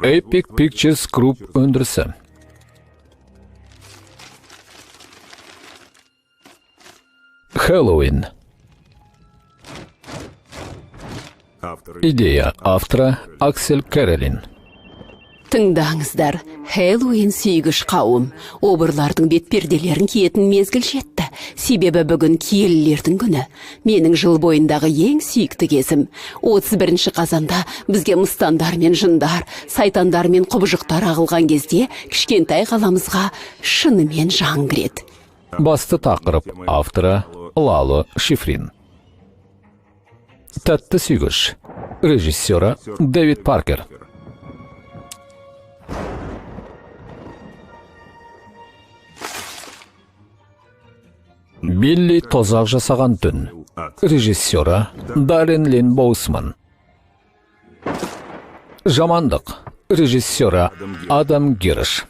Epic Pictures Group өндірісі. Хэллоуин. Идея автора Аксель Керролин. Тыңдаңыздар, Хэллоуин сүйгіш қауым. Обырлардың бетперделерін киетін мезгіл жетті. Себебі бүгін киелілердің күні. Менің жыл бойындағы ең сүйікті кезім. 31 қазанда бізге мұстандар мен жындар, сайтандар мен құбыжықтар ағылған кезде кішкентай қаламызға шынымен жан кіреді. Басты тақырып авторы Лало Шифрин. Тәтті сүйгіш. Режиссері Дэвид Паркер. Билли тозақ жасаған түн. Режиссері Даррен Лин Боусман. Жамандық. Режиссері Адам Гирш.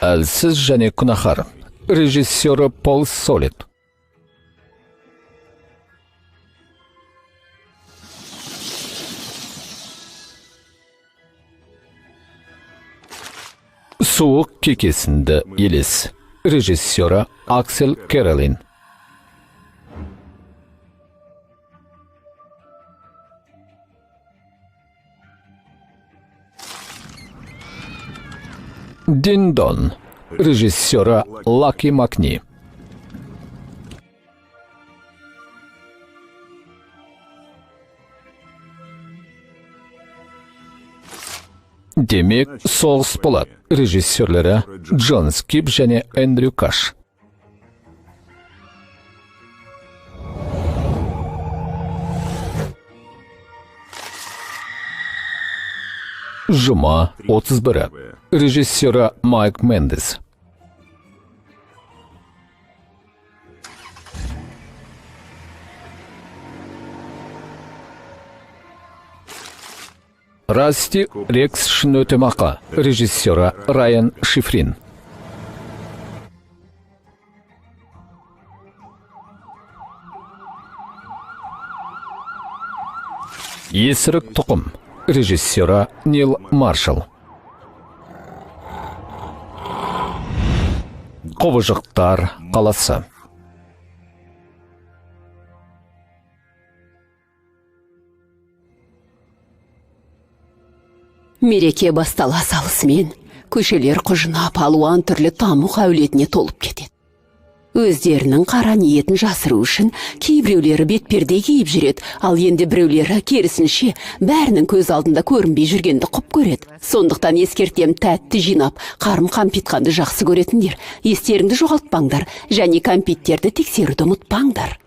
Әлсіз және күнәһар. Режиссері Пол Солит. Суық кекесінді елес. Режиссері Аксель Керролин. Диндон. Режиссері Лаки Макни. Демек, соғыс болады. Режиссерлері Джон Скип және Эндрю Каш. Жұма 31. Режиссері Майк Мендес. Расти Рекс үшін өтемақы. Режиссері Райан Шифрин. Есірік тұқым. Режиссері Нил Маршалл. Құбыжықтар қаласы. Мереке бастала салысымен, көшелер құжынап алуан түрлі тамұқ әулетіне толып кетеді. Өздерінің қара ниетін жасыру үшін кейбіреулері бетперде киіп жүреді, ал енді біреулері керісінше бәрінің көз алдында көрінбей жүргенді құп көреді. Сондықтан ескертем, тәтті жинап, қарым кампитқанды жақсы көретіндер, естеріңді жоғалтпаңдар және кампиттерді тексеруді ұмытпаңдар.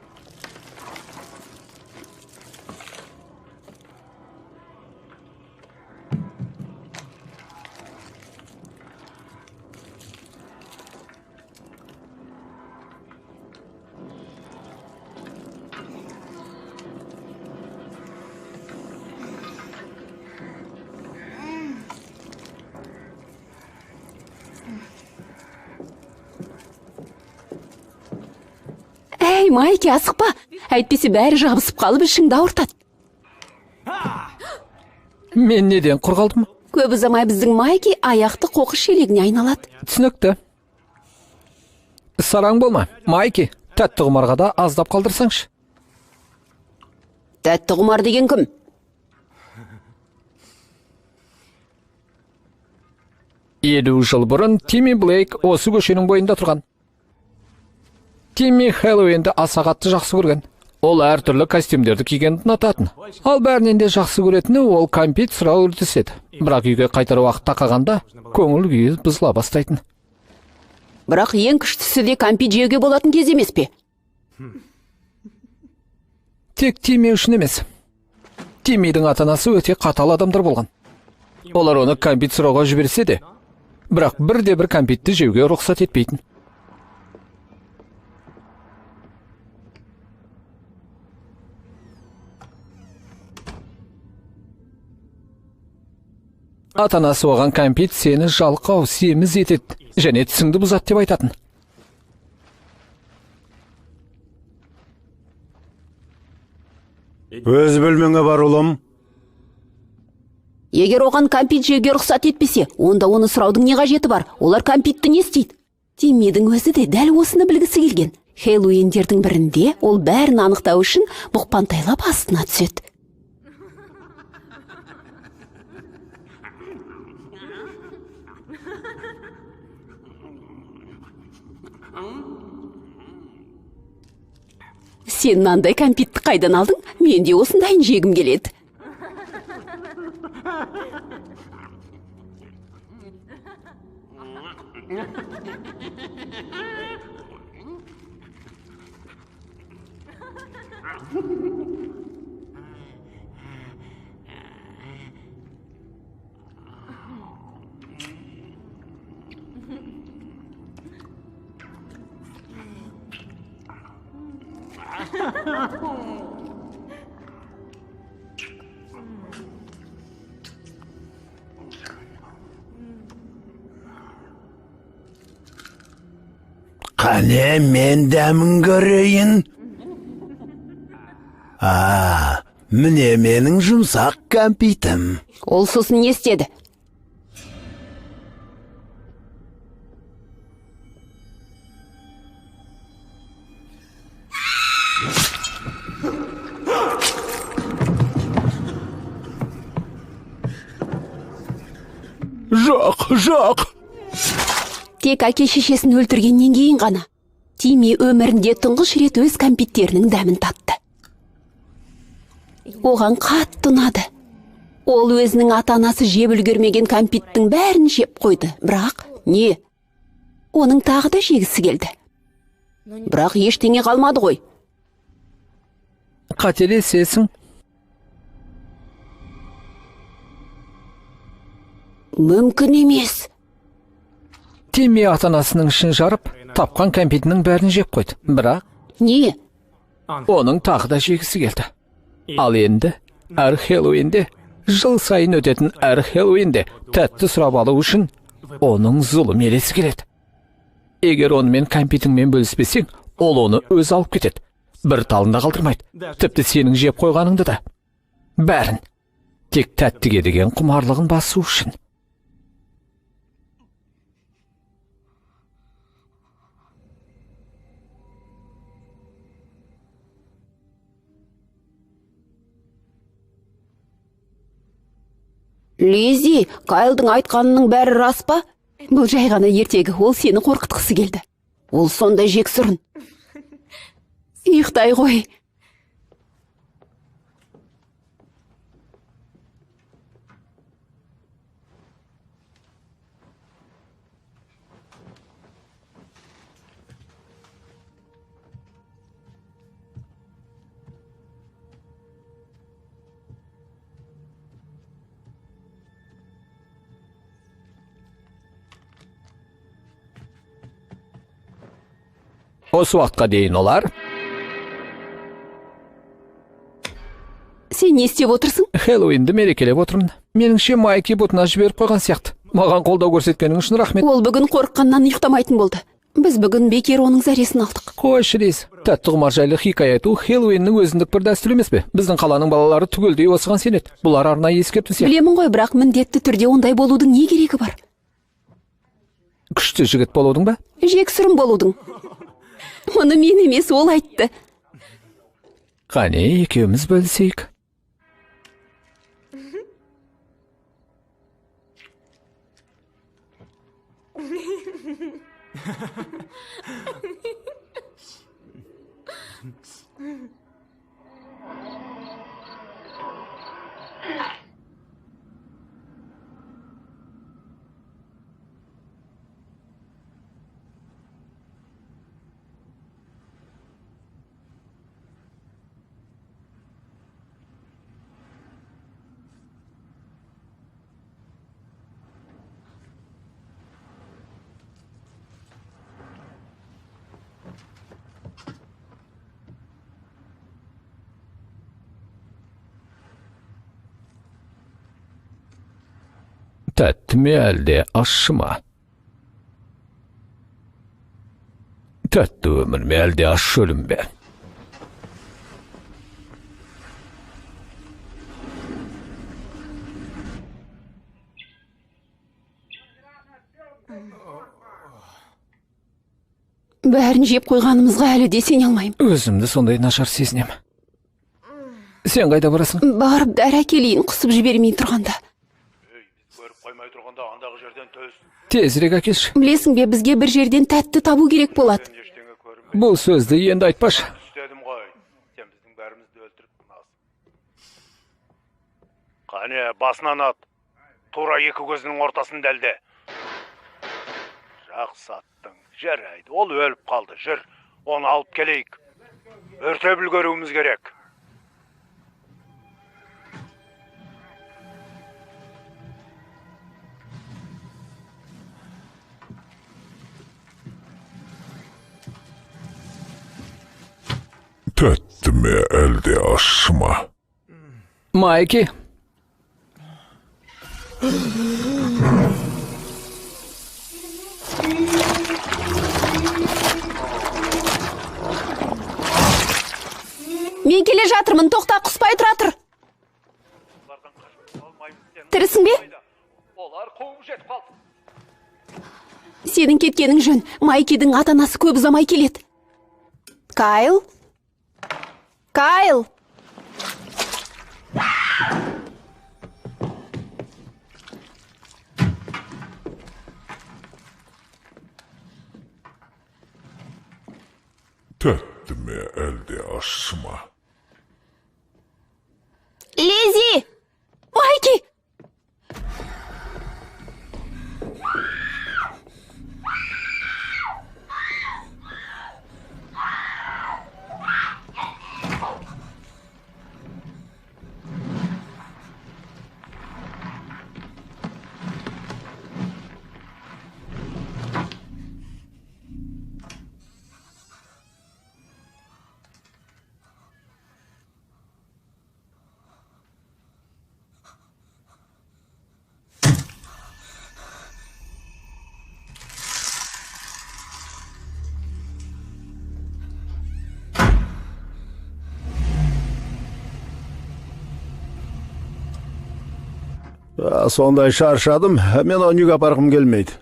Әй, Майки, асықпа. Әйтпесе бәрі жабысып қалып ішіңді ауыртады. Мен неден құр қалдым? Көп ұзамай біздің Майки аяқты қоқыс шелегіне айналады. Түсінікті. Сараң болма. Майки, тәтті құмарға да аздап қалдырсаңшы. Тәтті құмар деген кім? Елу жыл бұрын Тимми Блейк осы көшенің бойында тұрған. Тимми Хэллоуинді аса қатты жақсы көрген. Ол әртүрлі костюмдерді кигенді ұнататын. Ал бәрінен де жақсы көретіні ол кампит сұрау үрдіседі. Бірақ үйге қайтар уақыт тақағанда көңіл күйі бұзыла бастайтын. Бірақ ең күштісі де кампит жеуге болатын кез емес пе? Тек Тимми үшін емес. Тиммидің ата-анасы өте қатал адамдар болған. Олар оны кампит сұрауға жіберсе де, бірақ бірде-бір кампитті жеуге рұқсат етпейтін. Ата-анасы оған кампит сені жалқау, семіз етеді және тісіңді бұзады деп айтатын. Өз бөлмеңе бар ұлым. Егер оған кәмпит жеуге рұқсат етпесе, онда оны сұраудың не қажеті бар? Олар кәмпитті не істейді? Тиммидің өзі де дәл осыны білгісі келген. Хэллоуиндердің бірінде ол бәрін анықтау үшін бұқпантайлап астына түседі. Сен мынандай кәмпитті қайдан алдың? Мен де осындайын жегім келеді. Қане мен дәмін көрейін. Міне менің жұмсақ кәмпитім. Ол сосын не істеді? Жоқ. Тек әке шешесін өлтіргеннен кейін ғана Тимми өмірінде тұңғыш рет өз кәмпиттерінің дәмін татты. Оған қатты ұнады. Ол өзінің ата-анасы жеп үлгермеген кәмпиттің бәрін жеп қойды. Бірақ не? Оның тағы да жегісі келді. Бірақ ештеңе қалмады ғой. Қателесесің. Мүмкін емес. Тимми ата-анасының ішін жарып, тапқан кәмпитінің бәрін жеп қойды. Бірақ Не? оның тағы да жегісі келді. Ал енді әр Хэллоуинде, жыл сайын өтетін әр Хэллоуинде тәтті сұрап алу үшін оның зұлым елесі келеді. Егер онымен кәмпитіңмен бөліспесең, ол оны өз алып кетеді. Бір талында қалдырмайды. Тіпті сенің жеп қойғаныңды да. Бәрін. Тек тәттіге деген құмарлығын басу үшін. Лиззи, Кайлдың айтқанының бәрі рас па? Бұл жай ғана ертегі, ол сені қорқытқысы келді. Ол сондай жексұрын. Ұйықтай ғой. Осы уақытқа дейін олар Сен не істеп отырсың? Хэллоуинді мерекелеп отырмын. Меніңше Майки бұтына жіберіп қойған сияқты. Маған қолдау көрсеткенің үшін рахмет. Ол бүгін қорыққаннан ұйықтамайтын болды. Біз бүгін бекер оның зәресін алдық. Қойшы Лиз, тәтті құмар жайлы хикая айту Хэллоуиннің өзіндік бір дәстүр емес пе? Біздің қаланың балалары түгелдей осыған сенеді. Бұлар арнайы ескерту сияқты. Білемін ғой, бірақ міндетті түрде ондай болудың не керегі бар? Күшті жігіт болудың ба? Жексұрын болудың. Оны мен емес, ол айтты. Қане, екеуміз бөлісейік. Тәтті ме әлде ащы ма? Тәтті өмір ме әлде ащы өлім бе? бәрін жеп қойғанымызға әлі де сене алмаймын. Өзімді сондай нашар сезінем. Сен қайда барасың? Барып дәрі әкелейін, қысып жібермей тұрғанда. Көріп қоймай тұрғанда андағы жерден төз. Тезірек әкелші. Білесің бе, бізге бір жерден тәтті табу керек болады. Ештеңе көрінбей Бұл сөзді енді айтпашы. істедім ғой. Сен біздің бәрімізді өлтіріп тынасың. Қане, басынан ат. Тура екі көзінің ортасын дәлде. Жақсы аттың. Жарайды, ол өліп қалды. Жүр, оны алып келейік. Өртеп үлгеруіміз керек. Тәтті ме әлде ащы ма? Майки. Мен келе жатырмын, тоқта, құспай тұра тұр. Тірісің бе? Олар қуып жетіп қалды. Сенің кеткенің жөн. Майкидің ата-анасы көп ұзамай келеді. Кайл? Кайл! Тәтті ме әлде ащы ма? Лизи! Майки! Сондай шаршадым, мен оны үйге апарғым келмейді.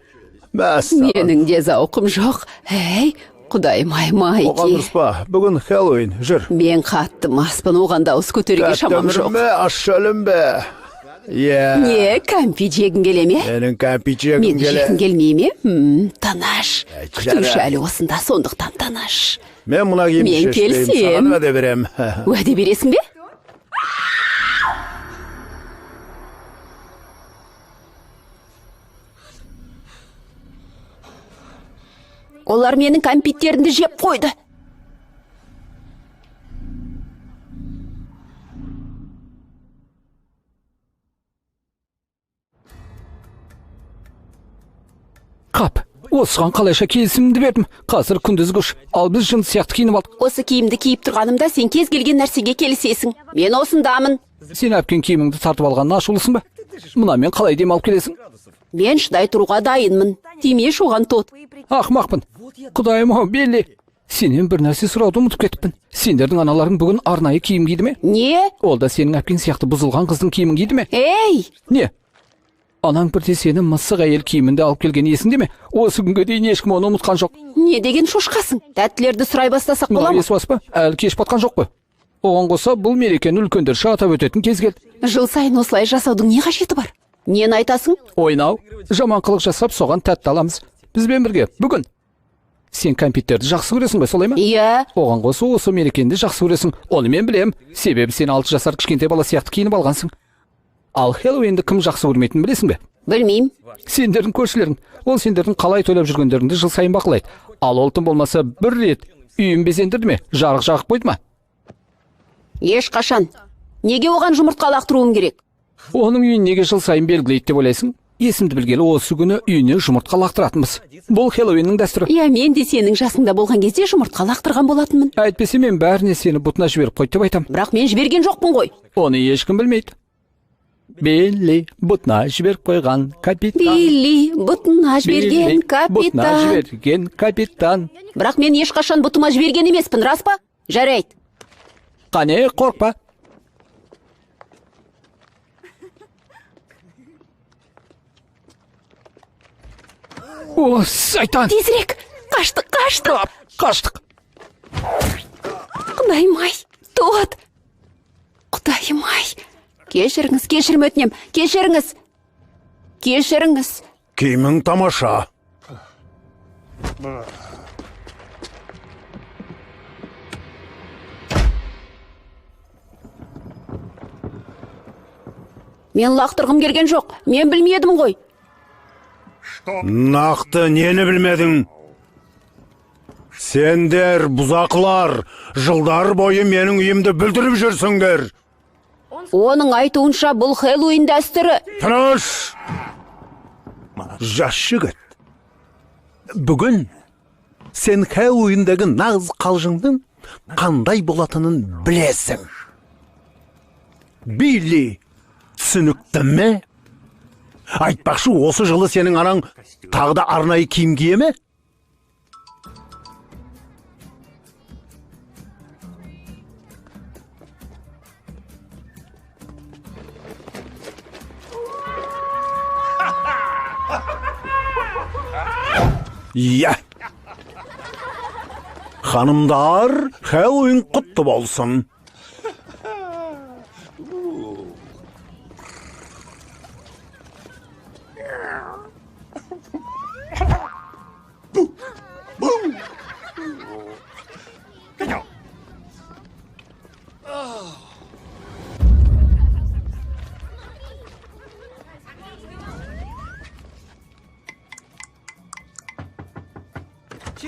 Менің де зауқым жоқ. Әй, құдайым-ай, Оған Майки. дұрыс па, бүгін Хэллоуин, жүр. Мен қатты маспын, оған дауыс көтеруге шамам жоқ. Тәттімірме, аш шөлім бе? Не, кәмпи жегін келе ме? Менің кәмпит жегім Мені келе. жегін келмей ме? Тыныш. жарайды. Күтуші әлі осында, сондықтан тыныш. Мен мұна киім Мен шешпеймін, келсем. саған уәде берем. Уәде бересің бе? Олар менің кәмпиттерімді жеп қойды. Қап, осыған қалайша келісімді бердім. Қазір күндіз күш, ал біз жын сияқты киініп алдық. Осы киімді киіп тұрғанымда сен кез келген нәрсеге келісесің. Мен осындамын. Сен әпкен киіміңді тартып алғанына ашулысың ба? Мұна мен қалай демалып келесің? Мен шыдай тұруға дайынмын. Тимеш оған тот. Ақмақпын. Құдайым-ау, Белли. Сенен бір нәрсе сұрауды ұмытып кетіппін. Сендердің аналарың бүгін арнайы киім киді ме? Не? Ол да сенің әпкен сияқты бұзылған қыздың киімін киді ме? Ей! Не? Анаң бірде сені мысық әйел киімінде алып келген есіңде ме? Осы күнге дейін ешкім оны ұмытқан жоқ. Не деген шошқасың? Тәттілерді сұрай бастасақ бола Мынау ма? есі бас па? Әлі кеш батқан жоқ қой. Оған қоса бұл мерекені үлкендерше атап өтетін кез келді. Жыл сайын осылай жасаудың не қажеті бар? Нені айтасың? Ойнау, жаман қылық жасап соған тәтті аламыз. Бізбен бірге, бүгін. Сен кәмпиттерді жақсы көресің бе, солай ма? Иә. Оған қоса осы мерекенді жақсы көресің. Оны мен білем. Себебі сен 6 жасар кішкентай бала сияқты киініп алғансың. Ал Хэллоуинді кім жақсы көрмейтінін білесің бе? Білмеймін. Сендердің көршілерің. Ол сендердің қалай тойлап жүргендеріңді жыл сайын бақылайды. Ал ол тым болмаса бір рет үйін безендірді ме? Жарық жағып қойды ма? Ешқашан. Неге оған жұмыртқа лақтыруым керек? Оның үйін неге жыл сайын белгілейді деп ойлайсың? Есімді білгелі осы күні үйіне жұмыртқа лақтыратынбыз. Бұл Хэллоуиннің дәстүрі. Иә, мен де сенің жасыңда болған кезде жұмыртқа лақтырған болатынмын. Әйтпесе мен бәріне сені бұтына жіберіп қойды деп айтам. Бірақ мен жіберген жоқпын ғой. Оны ешкім білмейді. Билли бұтына жіберіп қойған капитан. Билли, бұтына жіберген Бұтына капитан. жіберген капитан. Бірақ мен ешқашан бұтыма жіберген емеспін, рас па? Жарайды. Қане, қорқпа. О, сайтан! Тезірек, қашты. Қаштық. Құдайым-ай, Тот. Құдайым-ай. Кешіріңіз, кешірім өтінем. Кешіріңіз. Кешіріңіз. Киімің тамаша. Мен лақтырғым келген жоқ. Мен білмедім ғой. Нақты нені білмедің? Сендер, бұзақылар, жылдар бойы менің үйімді бүлдіріп жүрсіңдер. Оның айтуынша бұл Хэллоуин дәстүрі. Тыныш! Жас жігіт. Бүгін сен Хэллоуиндегі нағыз қалжыңдың қандай болатынын білесің. Билли, түсінікті ме? Айтпақшы, осы жылы сенің анаң тағы да арнайы киім кие ме? Иә. Ханымдар, Хэллоуин құтты болсын.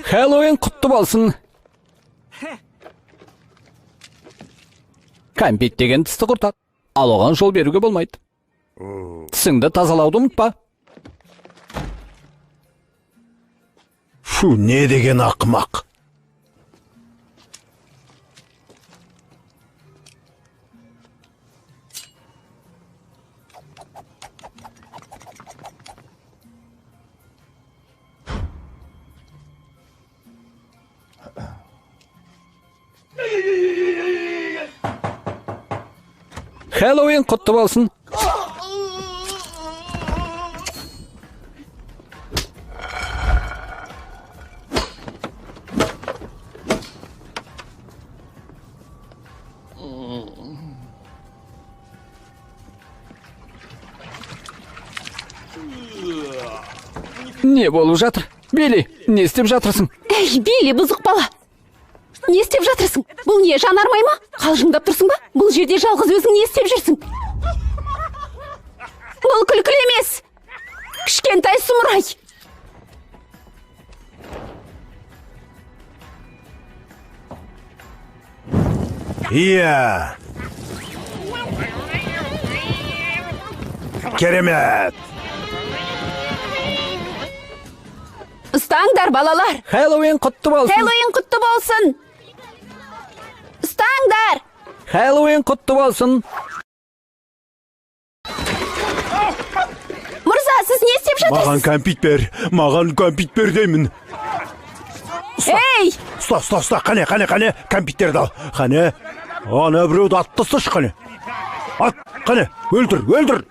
Хэллоуин құтты болсын. Кәмпит деген тісті құртады. Ал оған жол беруге болмайды. Тісіңді тазалауды ұмытпа. Фу, не деген ақымақ. Хэллоуин құтты болсын. Не болып жатыр? Билли, не істеп жатырсың? Әй, Билли, бұзық бала. Не істеп жатырсың? Бұл не, жанармай ма? Қалжыңдап тұрсың ба? Бұл жерде жалғыз өзің не істеп жүрсің? Бұл күлкілі емес. Кішкентай сұмырай. Иә. Керемет. Ұстаңдар, балалар. Хэллоуин құтты болсын. Хэллоуин құтты болсын. Ұстаңдар. Хэллоуин құтты болсын. Мырза, сіз не істеп Маған жатырсыз? маған кәмпит бер деймін. Ей! Ұста, қане, кәмпиттерді ал. Қане, ана біреуді атты сыш, қане. Ат, қане, өлтір.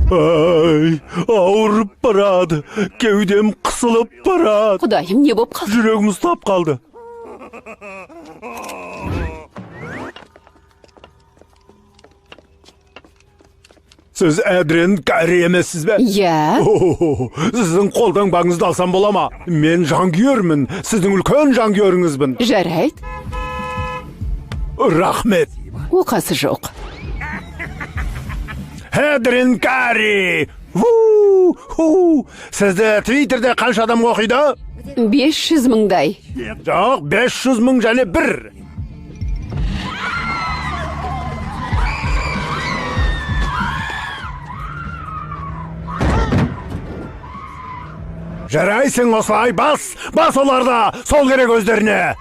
Ай, ауырып барады, кеудем қысылып барады. Құдайым, не боп қалды? Жүрегім ұстап қалды. Сіз әдірен кәрі емессіз бе? Иә. Сіздің қолтаңбаңызды алсам бола ма? Мен жанкүйермін, сіздің үлкен жанкүйеріңізбін. Жарайды. Рахмет. Оқасы жоқ. Әдірен кәрі! Сізді Твиттерде қанша адам оқиды? 500 мыңдай. Жоқ, 500 мың және 1. Жарайсың осылай, бас оларда, сол керек өздеріне.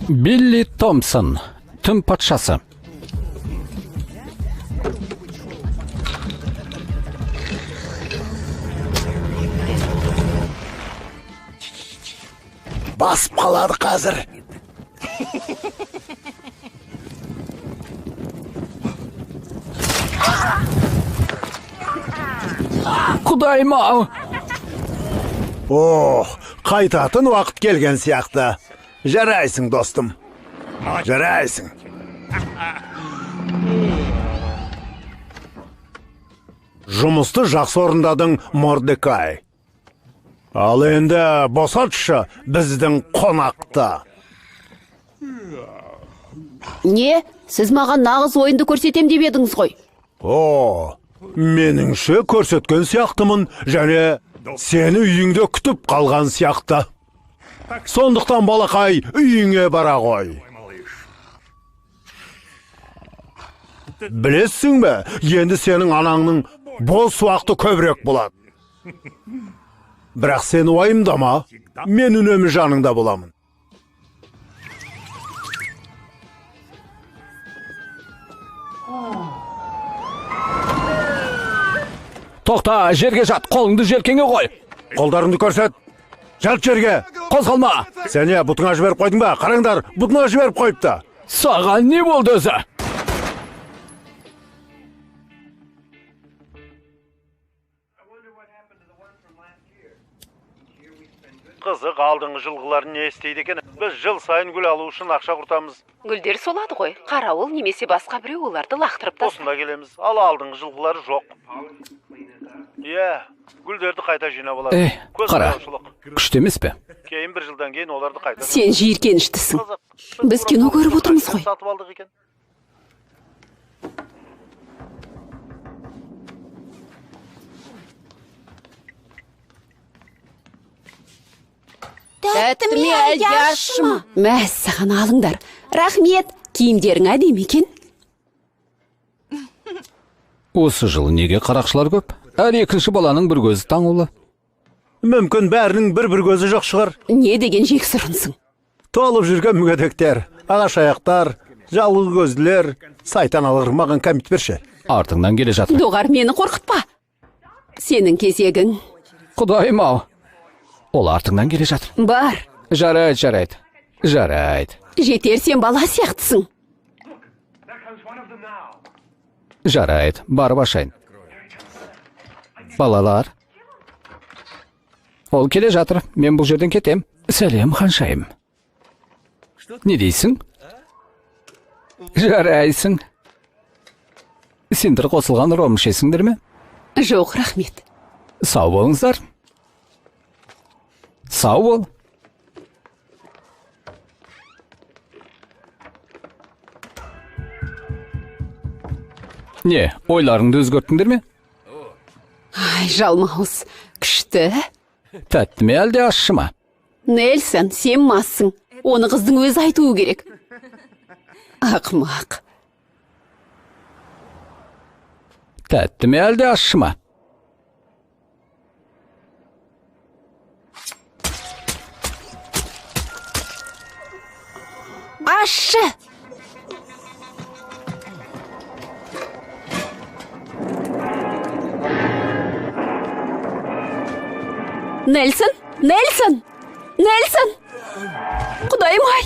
Билли Томпсон, түн патшасы. Басып қалады қазір. Құдайым-ау! Қайтатын уақыт келген сияқты. Жарайсың, достым. Жарайсың. Жұмысты жақсы орындадың, Мордекай. Ал енді босатшы біздің қонақта. Не? Сіз маған нағыз ойынды көрсетем деп едіңіз ғой. Меніңше көрсеткен сияқтымын, және сені үйіңде күтіп қалған сияқты. Сондықтан балақай үйіңе бара ғой. Білесің бе, енді сенің анаңның бос уақыты көбірек болады. Бірақ сені уайымдама, мен үнемі жаныңда боламын. Тоқта, жерге жат, қолыңды желкеңе қой. Қолдарыңды көрсет. Жат жерге. Қозғалма. Сәне, бұтыңа жіберіп қойдың ба? Қараңдар, бұтыңа жіберіп қойыпты. Саған не болды өзі? Қызық, алдыңғы жылғыларын не істейді екен? Біз жыл сайын гүл алу үшін ақша құртамыз. Гүлдер солады ғой. Қарауыл немесе басқа біреу оларды лақтырып тастады. Осында келеміз. Ал алдыңғы жылғылары жоқ. Гүлдерді қайта жинап алады. Қара, күшті емес пе? Кейін бір жылдан кейін оларды қайта. Сен жиіркеніштісің. Біз кино көріп отырмыз ғой. Сатып алдық екен. Тәттіме әлде ащы ма? Мәссаған алыңдар. Рахмет, киімдерің әдемі екен. Осы жылы неге қарақшылар көп? Әр екінші баланың бір көзі таңулы. Мүмкін бәрінің бір көзі жоқ шығар. Не деген жексұрынсың? Толып жүрген мүгедектер, ағаш аяқтар, жалғы көзділер, сайтан алғыр, маған кәмпит берші. Артыңнан келе жатыр. Доғар, мені қорқытпа. Сенің кезегің. Құдайым-ау! Ол артыңнан келе жатыр. Бар. Жарайды. Жетер, сен бала сияқтысың. Жарайды, барып ашайын. Балалар. Ол келе жатыр, мен бұл жерден кетем. Сәлем, ханшайым. Не дейсің? Жарайсың. Сендер қосылған ром ішесіңдер ме? Жоқ, рахмет. Сау болыңыздар. Сау бол. Не, ойларыңды өзгерттіңдер ме? Ай, жалмауыз. Күшті. Тәтті ме әлде ащы ма? Нельсон, сен массың. Оны қыздың өзі айтуы керек. Ақымақ. Тәтті ме әлде ащы ма? Ащы! Нельсон! Құдайым-ай!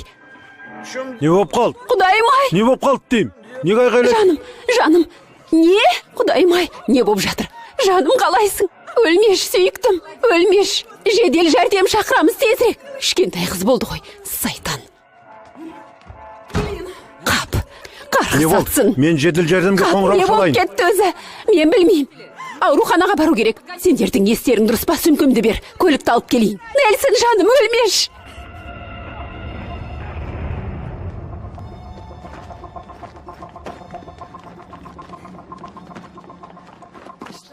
Не болып қалды? Құдайым-ай! Не болып қалды деймін? Неге айғайлайды? Жаным, не? Құдайым-ай, не болып жатыр? Жаным, қалайсың? Өлмеш, сүйіктім, өлмеш. Жедел жәрдем шақырамыз тезірек. Кішкентай қыз болды ғой, сайтан. Қап, қарғысатсын. Мен жедел жәрдемге қоңырау шалайын. Не болып кетті өзі? Мен білмеймін. Ауруханаға бару керек. Сендердің естерің дұрыс па, сүмкімді бер. Көлікті алып келейін. Нельсон, жаным, өлмеш.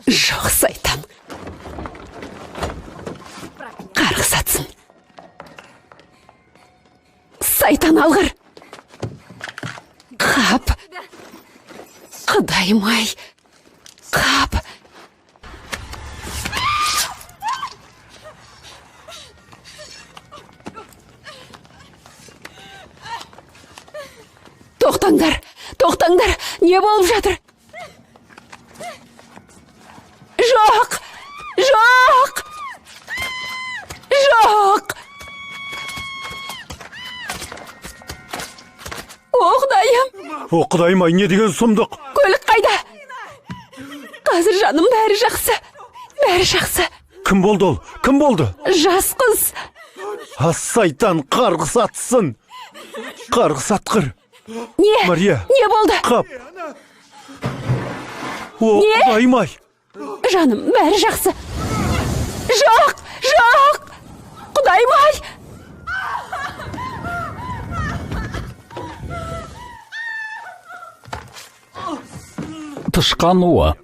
Жоқ, сайтан. Қарғысатсын. Сайтан алғыр. Қап. Құдайым-ай. Қап. Тоқтаңдар, не болып жатыр? Жоқ! О, Құдайым! О, Құдайым ай, не деген сұмдық. Көлік қайда? Қазір жаным бәрі жақсы. Бәрі жақсы. Кім болды ол? Кім болды? Жас қыз. Ас сайтан, қарғыс атсын. Қарғыс атқыр. Не? Мария. Не болды? Қап. О, Не? Құдайым ай. Жаным, бәрі жақсы. Жоқ, жоқ. Құдайым ай. Тышқан уы.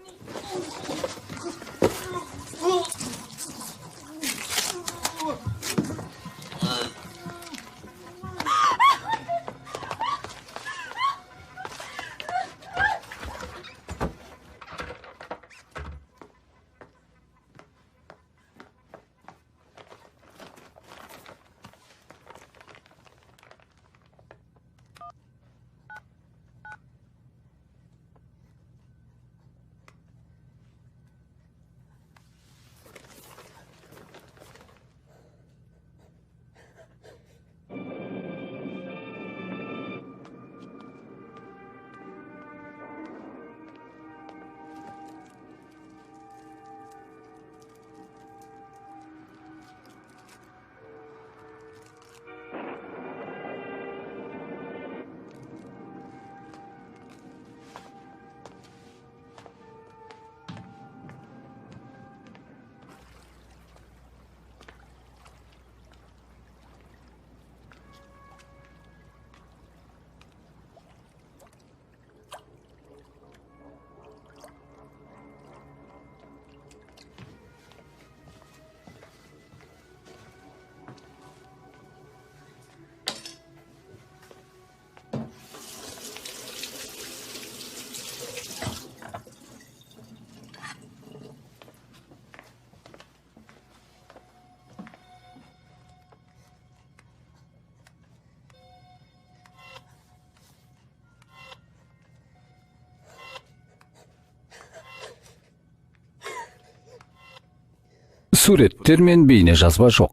Суреттер мен бейне жазба жоқ.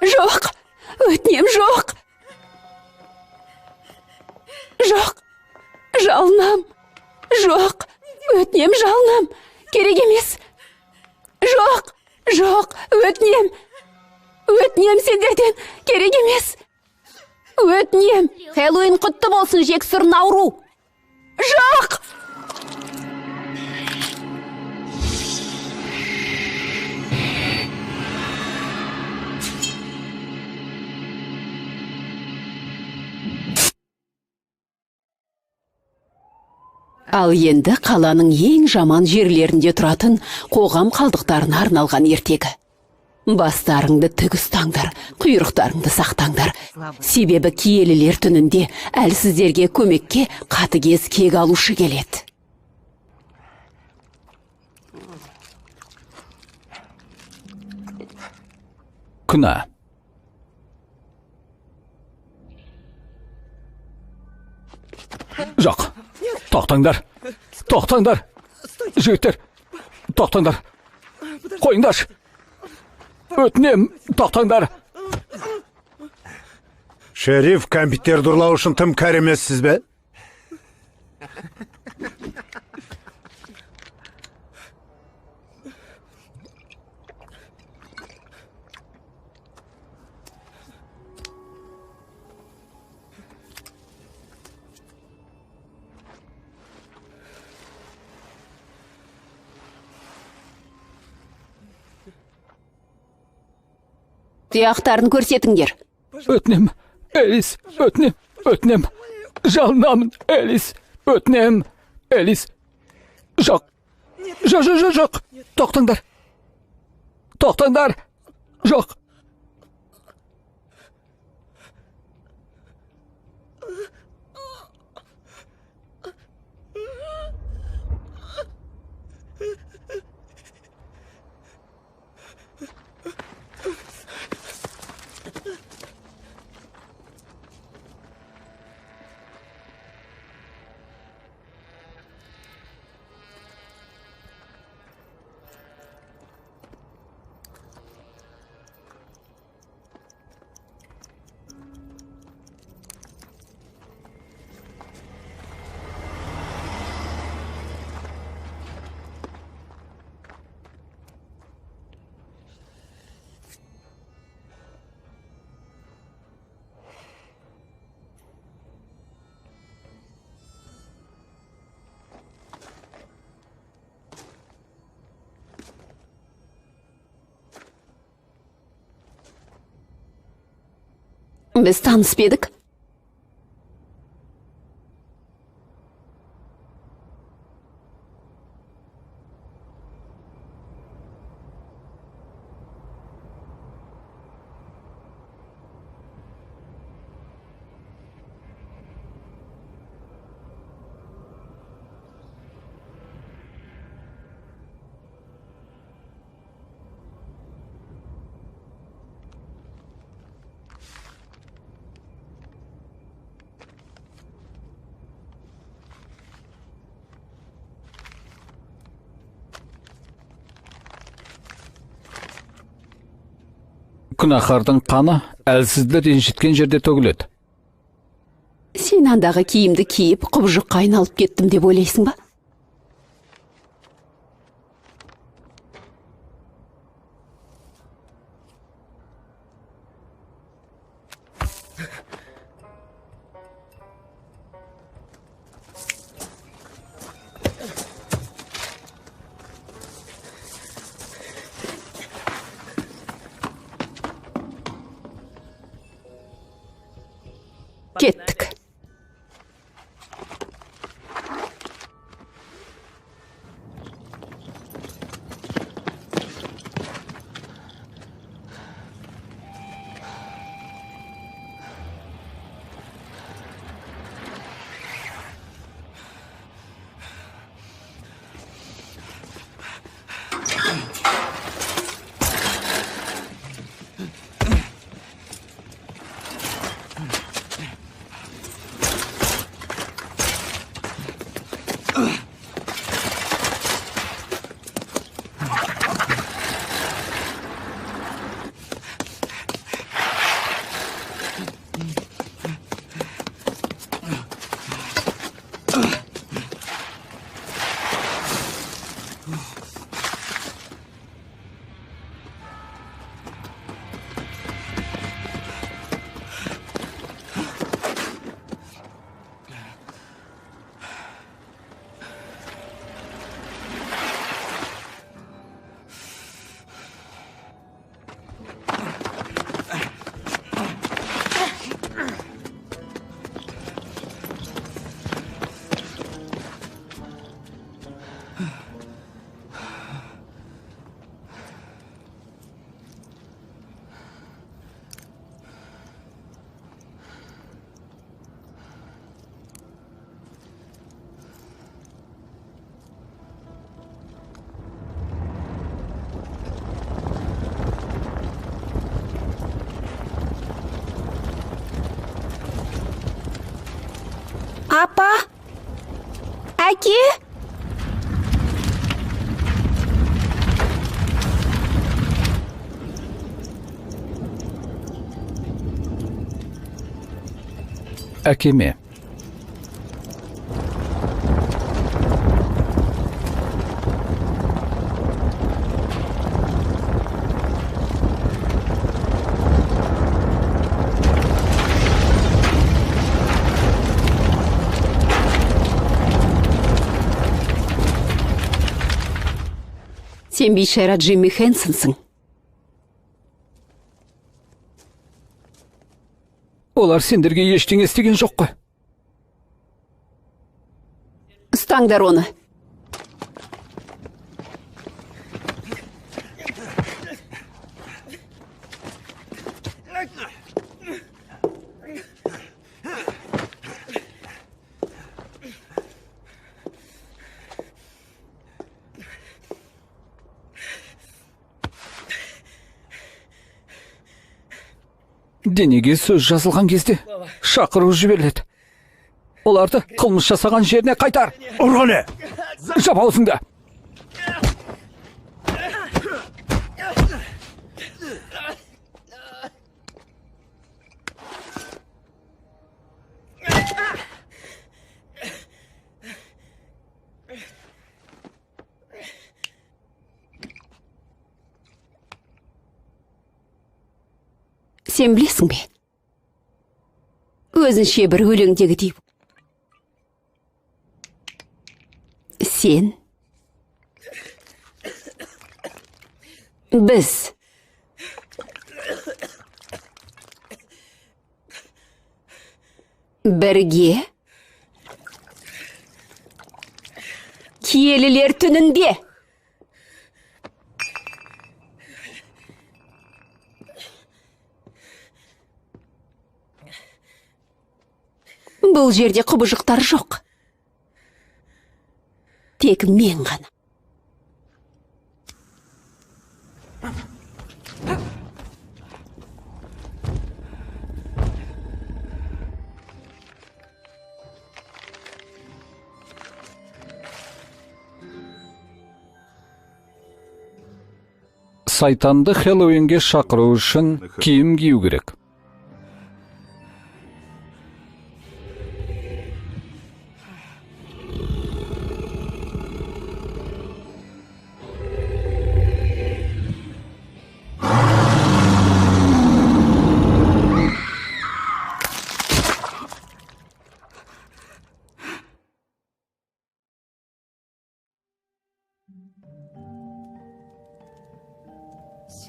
Жоқ, өтінем, жоқ. Жоқ, жалынам. Жоқ, өтінем, жалынам. Керек емес. Жоқ, жоқ, өтінем. Өтінем сендерден, керек емес. Өтінем. Хэллоуин құтты болсын, жексұр Науру. Жоқ! Ал енді қаланың ең жаман жерлерінде тұратын қоғам қалдықтарына арналған ертегі. Бастарыңды тік ұстаңдар, құйрықтарыңды сақтаңдар. Себебі киелілер түнінде әлсіздерге көмекке қатыгез кек алушы келеді. Күнә. Жоқ. Тоқтаңдар. Тоқтаңдар. Жігіттер. Тоқтаңдар. Қойыңдаршы. Өтінем, тоқтаңдар. Шериф, компьютерді ұрлау үшін тым кәрі емессіз бе? Тұяқтарын көрсетіңдер. Өтінем, Элис, өтінем. Жалынамын, Элис, өтінем, Элис. Жоқ. Тоқтаңдар. Жоқ. Біз таныспедік. Күнәһардың қаны әлсізді ренжіткен жерде төгіледі. Сен андағы киімді киіп, құбыжыққа айналып кеттім деп ойлайсың ба? Кеттік. Апа! Әке! Әкеме. Сен бейшара Джимми Хэнсонсың. Олар сендерге ештеңе істеген жоқ қой. Ұстаңдар оны. Денеге сөз жазылған кезде шақыру жіберіледі. Оларды қылмыс жасаған жеріне қайтар. Ұрғаны! Жап аузыңды. Сен білесің бе? Өзінше бір өлеңдегідей. Сен, біз, бірге, киелілер түнінде. Бұл жерде құбыжықтар жоқ. Тек мен ғана. Сайтанды Хэллоуинге шақыру үшін киім кию керек.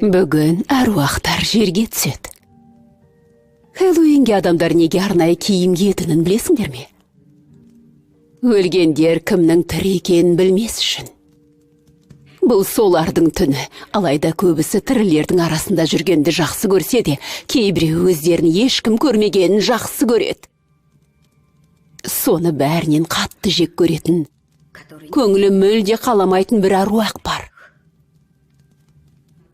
Бүгін әруақтар жерге түседі. Хэллоуинге адамдар неге арнайы киім киетінін білесіңдер ме? Өлгендер кімнің тірі екенін білмес үшін. Бұл солардың түні, алайда көбісі тірілердің арасында жүргенді жақсы көрсе де, кейбіреу өздерін ешкім көрмегенін жақсы көреді. Соны бәрінен қатты жек көретін, көңілі мүлде қаламайтын бір әруақ бар.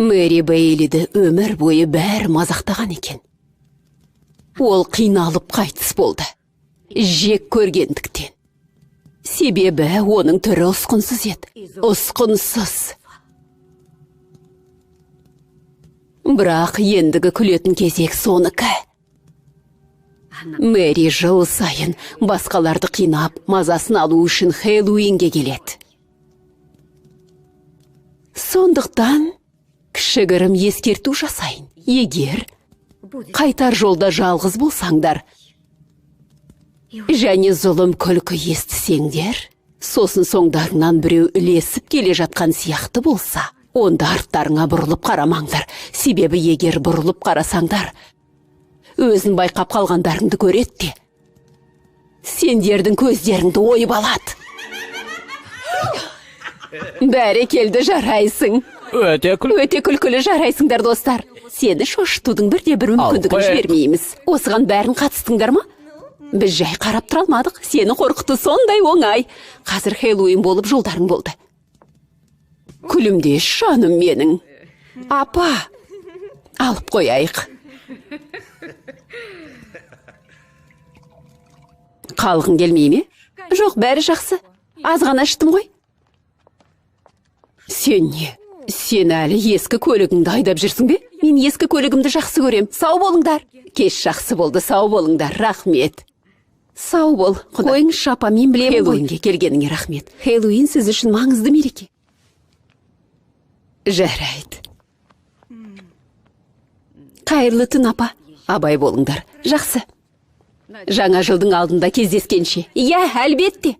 Мэри Бейлиді өмір бойы бәрі мазақтаған екен. Ол қиналып қайтыс болды. Жек көргендіктен. Себебі оның түрі ұсқынсыз еді. Ұсқынсыз. Бірақ ендігі күлетін кезек соныкі. Мэри жыл сайын басқаларды қинап, мазасын алу үшін Хэллоуинге келеді. Сондықтан кішігірім ескерту жасайын. Егер қайтар жолда жалғыз болсаңдар, және зұлым күлкі естісеңдер, сосын соңдарынан біреу ілесіп келе жатқан сияқты болса, онда арттарыңа бұрылып қарамаңдар. Себебі егер бұрылып қарасаңдар, өзін байқап қалғандарыңды көреді де, сендердің көздеріңді ойып алады. Бәрекелді, жарайсың. Өте күлкілі жарайсыңдар, достар. Сені шошытудың бірде-бір мүмкіндігін жібермейміз. Осыған бәрін қатыстыңдар ма? Біз жай қарап тұра алмадық. Сені қорқыту сондай оңай. Қазір Хэллоуин болып жолдарың болды. Күлімдеш, жаным менің. Апа, алып қояйық. Қалғың келмей ме? Жоқ, бәрі жақсы. Аз ғана іштім ғой. Сен не? Сен әлі ескі көлігіңді айдап жүрсің бе? Мен ескі көлігімді жақсы көрем. Сау болыңдар. Кеш жақсы болды, сау болыңдар. Рахмет. Сау бол. Қойыңызшы, апа, мен білемін ғой. Хэллоуинге келгеніңе рахмет. Хэллоуин сіз үшін маңызды мереке. Жарайды. Қайырлы түн, апа. Абай болыңдар. Жақсы. Жаңа жылдың алдында кездескенше. Иә, әлбетте.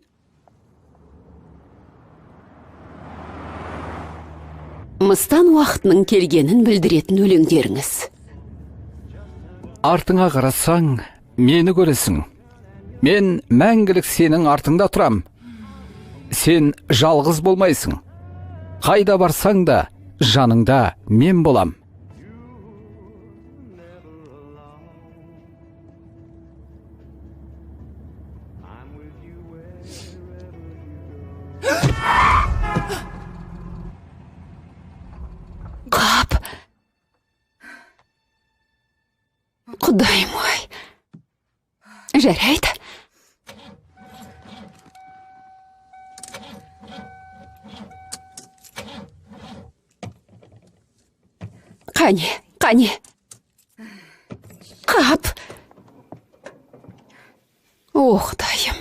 Мыстан уақытының келгенін білдіретін өлеңдеріңіз. артыңа қарасаң, мені көресің. Мен мәңгілік сенің артыңда тұрам. Сен жалғыз болмайсың. Қайда барсаң да, жаныңда мен болам. Қап. Құдайым ой. Жарайды. Қане. Қап. О, Құдайым.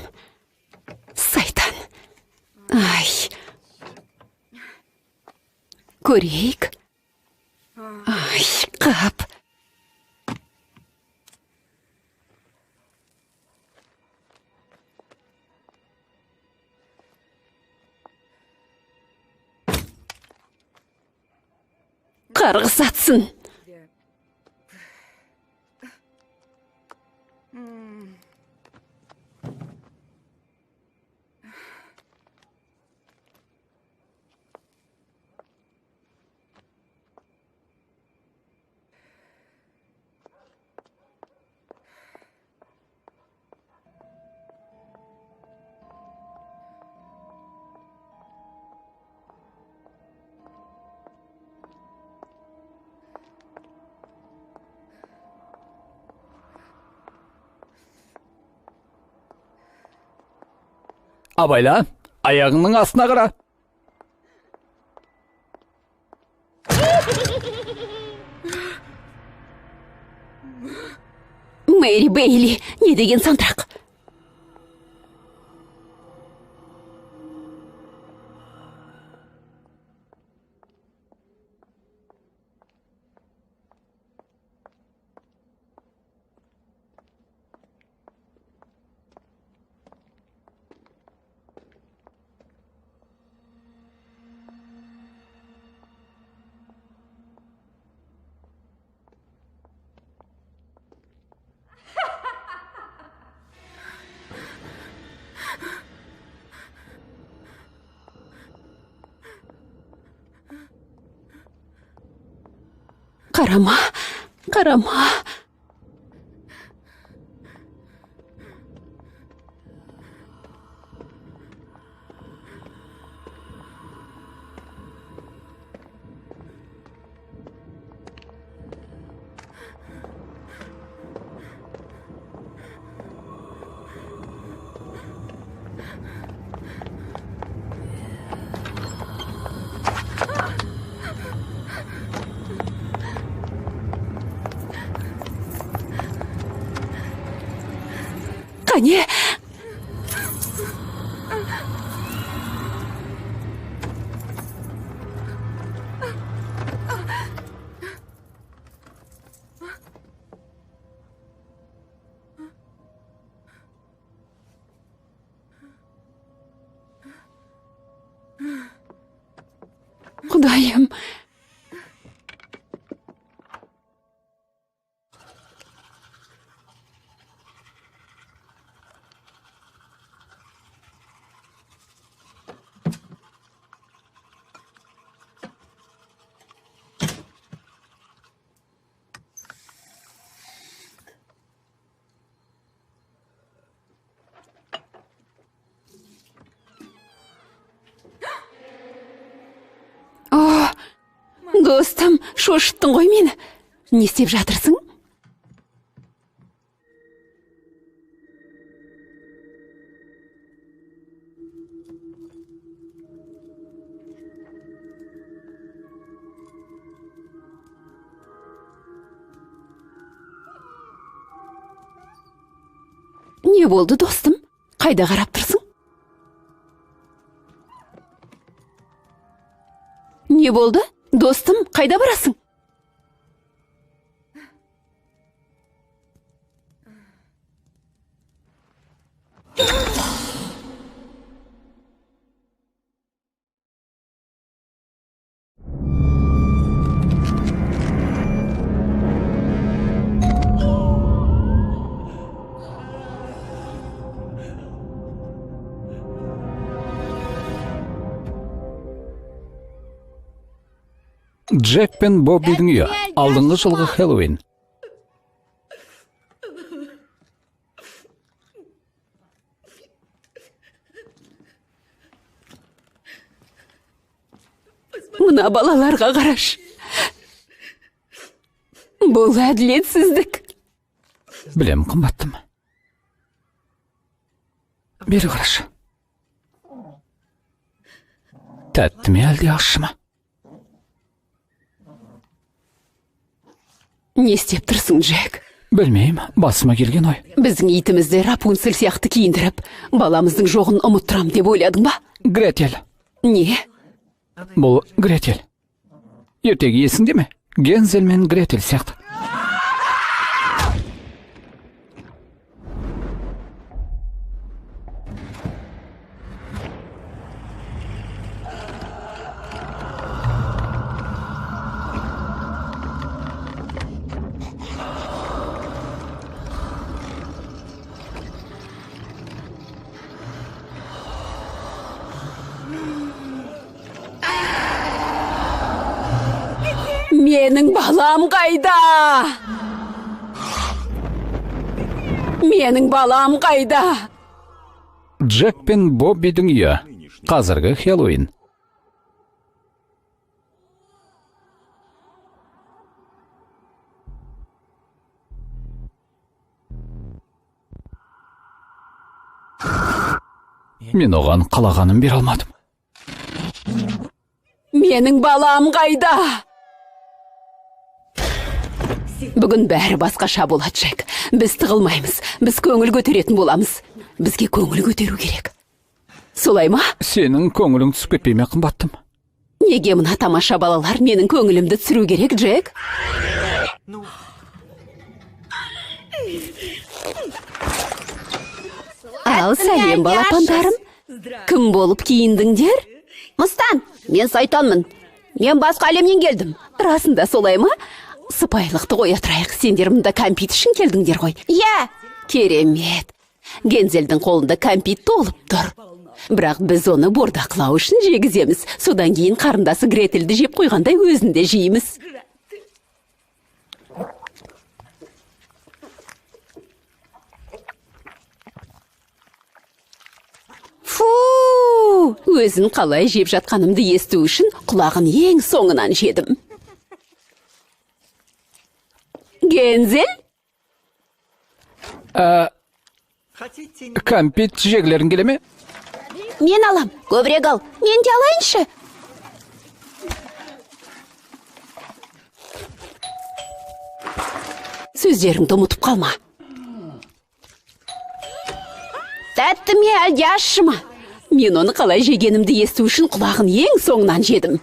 Сайтан. Ай. Көрейік. Ай, қап. Қарғыс атсын. Абайла, аяғыңның астына қара. Мэри Бейли, не деген сандырақ? Қарама. Қане. Құдайым. Достым, шошыттың ғой мені. Не істеп жатырсың? Не болды, достым? Қайда қарап тұрсың? Не болды? Достым, қайда барасың? Джек пен Боббидің үйі. Алдыңғы жылғы Хэллоуин. Мына балаларға қараш. Бұл әділетсіздік. Білем, қымбаттым. Бері қарашы. Тәтті ме әлде ащы ма? Не істеп тұрсың, Джек? Білмеймін, басыма келген ой. Біздің итімізді Рапунцель сияқты киіндіріп, баламыздың жоғын ұмыттырам деп ойладың ба? Гретель. Не? Бұл Гретель. Ертегі есіңде ме? Гензель мен Гретель сияқты. Менің балам қайда? Менің балам қайда? Джек пен Боббидің үйі. Қазіргі Хэллоуин. Мен оған қалағанын бере алмадым. Менің балам қайда? Бүгін бәрі басқаша болады, Джек. Біз тығылмаймыз. Біз көңіл көтеретін боламыз. Бізге көңіл көтеру керек. Солай ма? Сенің көңілің түсіп кетпей ме, қымбаттым? Неге мына тамаша балалар менің көңілімді түсіру керек, Джек? Ал, сәлем балапандарым. Кім болып киіндіңдер? Мыстан, мен сайтанмын. Мен басқа әлемнен келдім. Расында солай ма? Сыпайылықты қоя тұрайық, сендер мұнда кәмпит үшін келдіңдер ғой. Иә, керемет. Гензелдің қолында кәмпит толып тұр. Бірақ біз оны бордақылау үшін жегіземіз. Содан кейін қарындасы Гретельді жеп қойғандай өзінде жейміз. Фу! Өзін қалай жеп жатқанымды есту үшін құлағын ең соңынан жедім. Гензель? Кәмпит жегілерін келе ме? Мен алам, көбірек ал. Мен де алайыншы. Сөздеріңді ұмытып қалма. Тәтті ме әлде ащы ма? Мен оны қалай жегенімді есту үшін құлағын ең соңынан жедім.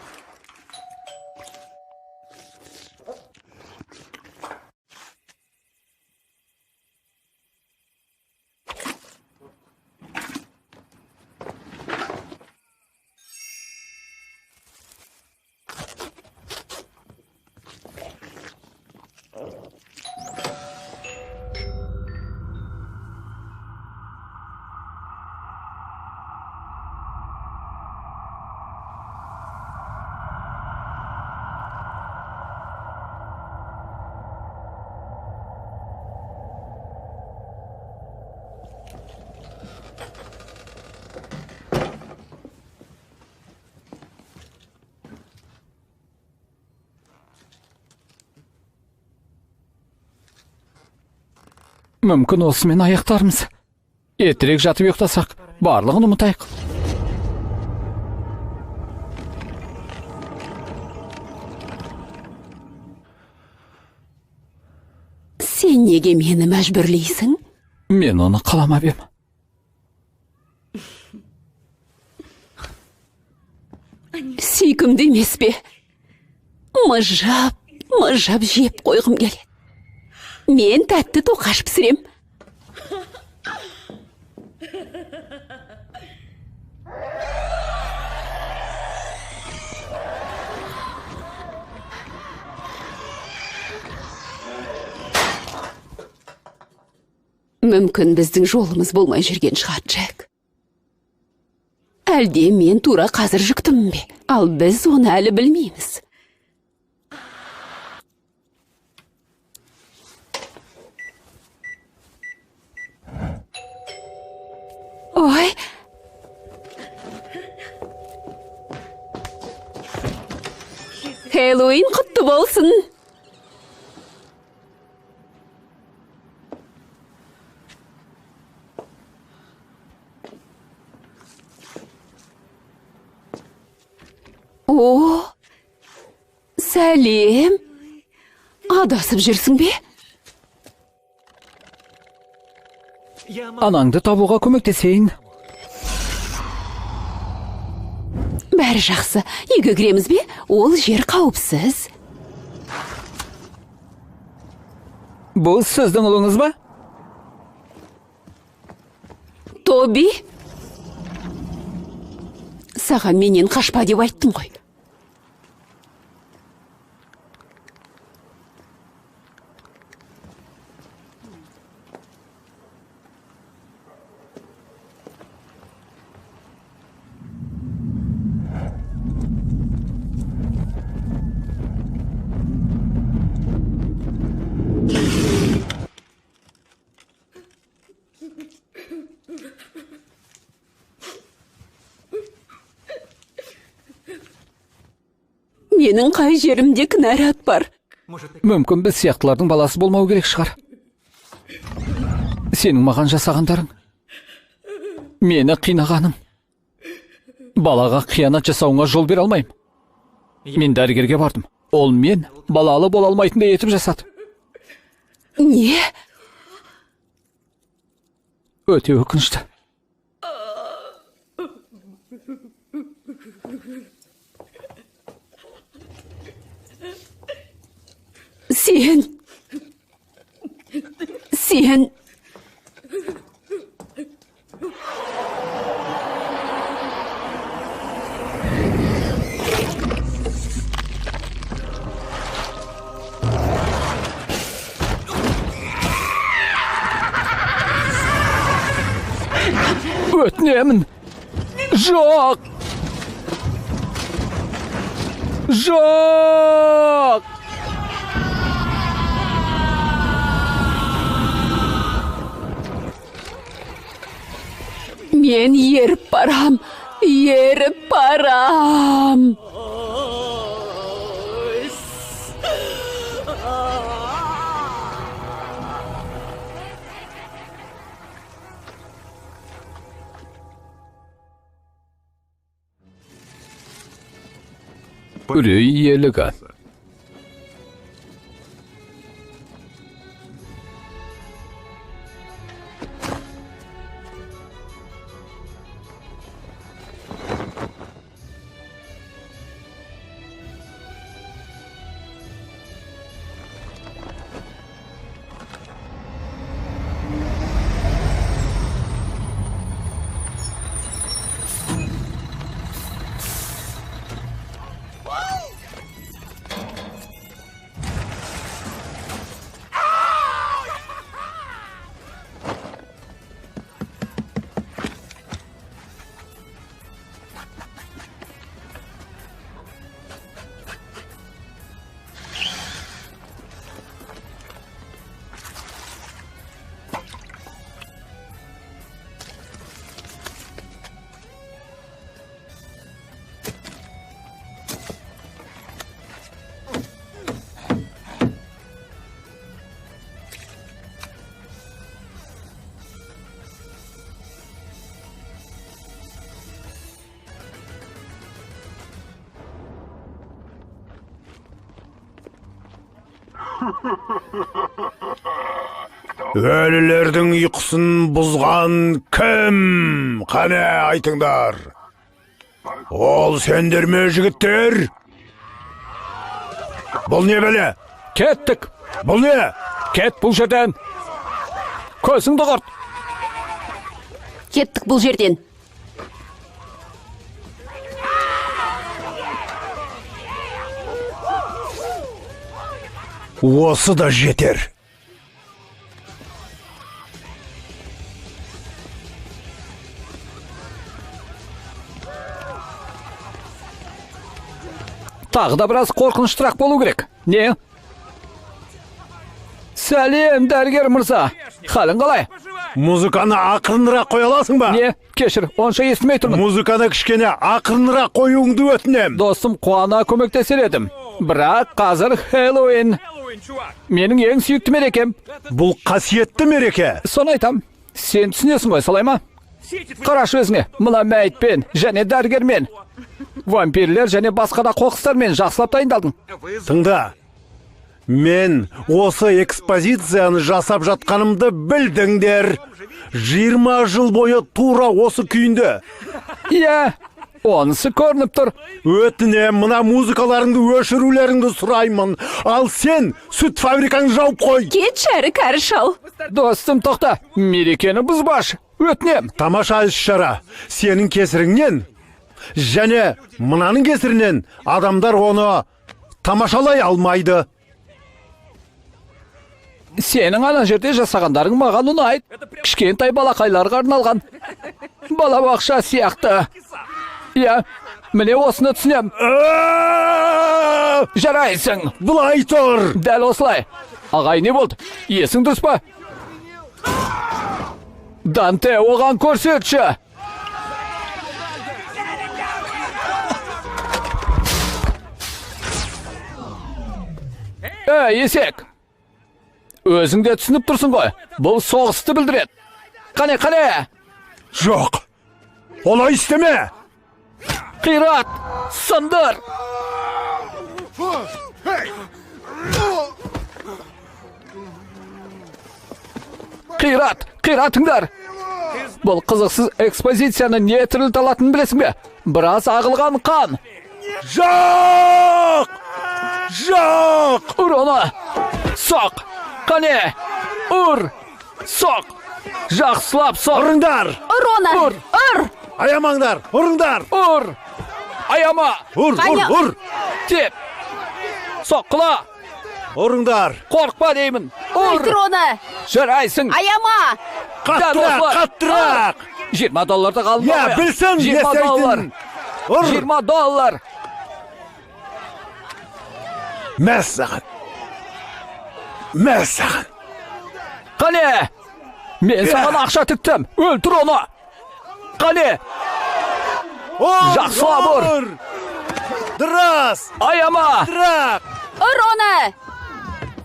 Мүмкін осымен аяқтармыз. Ертерек жатып ұйықтасақ, барлығын ұмытайық. Сен неге мені мәжбүрлейсің? Мен оны қаламап ем. Сүйкімді емес пе? Мыжап жеп қойғым келеді. Мен тәтті тоқаш пісірем. Мүмкін біздің жолымыз болмай жүрген шығар, Джек. Әлде мен тура қазір жүктім бе? Ал біз оны әлі білмейміз. Хэллоуин құтты болсын. О, сәлем. Адасып жүрсің бе? Анаңды табуға көмектесейін. Бәрі жақсы. Үйге кіреміз бе? Ол жер қауіпсіз. Бұл сіздің ұлыңыз ба? Тоби? Саған менен қашпа деп айттым ғой. Менің қай жерімде кінәрат бар. Мүмкін біз сияқтылардың баласы болмау керек шығар. Сенің маған жасағандарың. Мені қинағаным. Балаға қиянат жасауыңа жол бере алмайым. Мен дәрігерге бардым. Ол мен балалы бола алмайтындай етіп жасады. Не? Өте өкінішті. Сен... Өтінемін. Жоқ. Жоқ. Мен еріп барам. Үрей елігі. Өлілердің ұйқысын бұзған кім? Қане айтыңдар. Ол сендер ме, жігіттер? Бұл не бәле? Кеттік. Бұл не? Кет бұл жерден. Көзіңді құрт. Кеттік бұл жерден. Осы да жетер. Тағы да біраз қорқыныштырақ болу керек. Не? Сәлем, дәрігер мырза. Халің қалай? Музыканы ақырынырақ қоя аласың ба? Не? Кешір, онша естімей тұрмын. Музыканы кішкене ақырынырақ қоюыңды өтінем. Достым, қуана көмектесер едім. Бірақ қазір Хэллоуин. Менің ең сүйікті мерекем. Бұл қасиетті мереке. Соны айтам. Сен түсінесің ғой, солай ма? Қарашы өзіңе, мына мәйітпен және дәрігермен, вампирлер және басқа да қоқыстармен жақсылап дайындалдың. Тыңда, мен осы экспозицияны жасап жатқанымды білдіңдер. 20 жыл бойы тура осы күйінде. Иә, онысы көрініп тұр. Өтінем, мына музыкаларыңды өшірулеріңді сұраймын. Ал сен сүт фабрикаңды жауып қой. Кетші әрі кәрі шал. Достым, тоқта, мерекені бұзбаш. Өтінем. Тамаша іс-шара. Сенің кесіріңнен және мынаның кесірінен адамдар оны тамашалай алмайды. Сенің ана жерде жасағандарың маған ұнайды. Кішкентай балақайларға арналған. Балабақша сияқты. Иә, міне осыны түсінем. Жарайсың. Бұлай тұр. Дәл осылай. Ағай, не болды? Есің дұрыс па? Данте, оған көрсетші. Есек. Өзің де түсініп тұрсың ғой. Бұл соғысты білдіреді. Қане. Жоқ. Олай істеме. Қират, сындыр. Қиратыңдар. Бұл қызықсыз экспозицияны не тірілт алатынын білесің бе? Біраз ағылған қан. Жоқ! Ұр оны. Соқ. Қане. Ұр. Соқ. Жақсылап соқ. Ұрыңдар. Ұр оны. Ұр. Аямаңдар. Ұрыңдар. Ұр. Аяма. Ұр. Теп. Соққыла. Ұрыңдар. Қорқпа деймін. Ұр. Өлтір оны. Жарайсың. Аяма. Қаттырақ. $20 қалды. Я, білсін, $20. Ұр. $20. Мәс саған. Қане. Мен саған ақша тіктім. Өлтір оны. Қане. Жақсылап ұр. Дұрыс. Аяма. Дырақ. Ұр оны.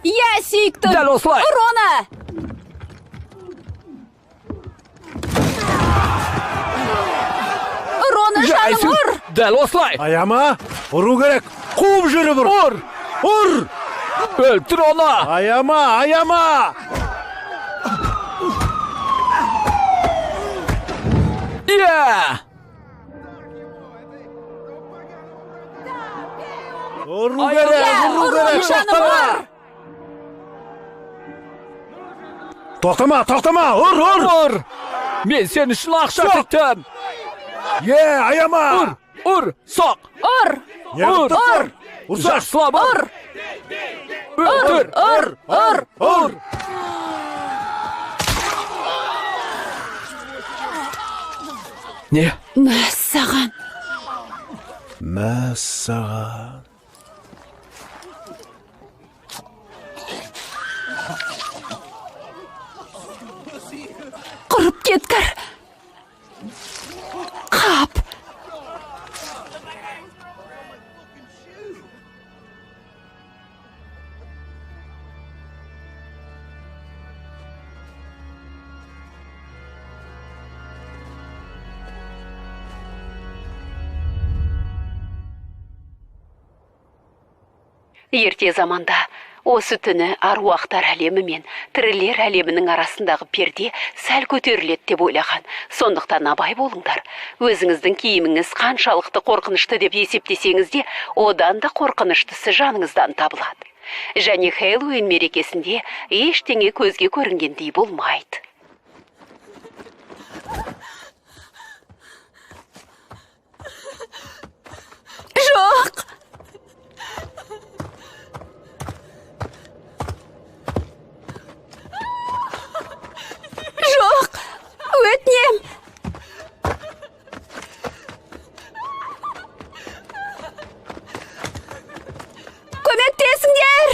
Иә, сүйіктім. Дәл осылай. Ұр оны. Ұр оны, жаным, ұр. Дәл осылай. Аяма. Ұру керек. Қуып жүріп ұр. Ұр. Өлтір оны. Аяма. Иә. Ұру керек. Жаным, ұр. Тоқтама. Ұр. Мен сен үшін ақша Соқ. тіктім. Аяма. Ұр. Соқ. Ұр. Ұр. Жақсылап ұр. Өлтір. Ұр. Не? Мәссаған. Құрып кеткір. Қап. Ерте заманда осы түні аруақтар әлемі мен тірілер әлемінің арасындағы перде сәл көтеріледі деп ойлаған. Сондықтан абай болыңдар. Өзіңіздің киіміңіз қаншалықты қорқынышты деп есептесеңіз де, одан да қорқыныштысы жаныңыздан табылады. Және Хэллоуин мерекесінде ештеңе көзге көрінгендей болмайды. Жоқ! Жоқ, өтінем. Көмектесіңдер.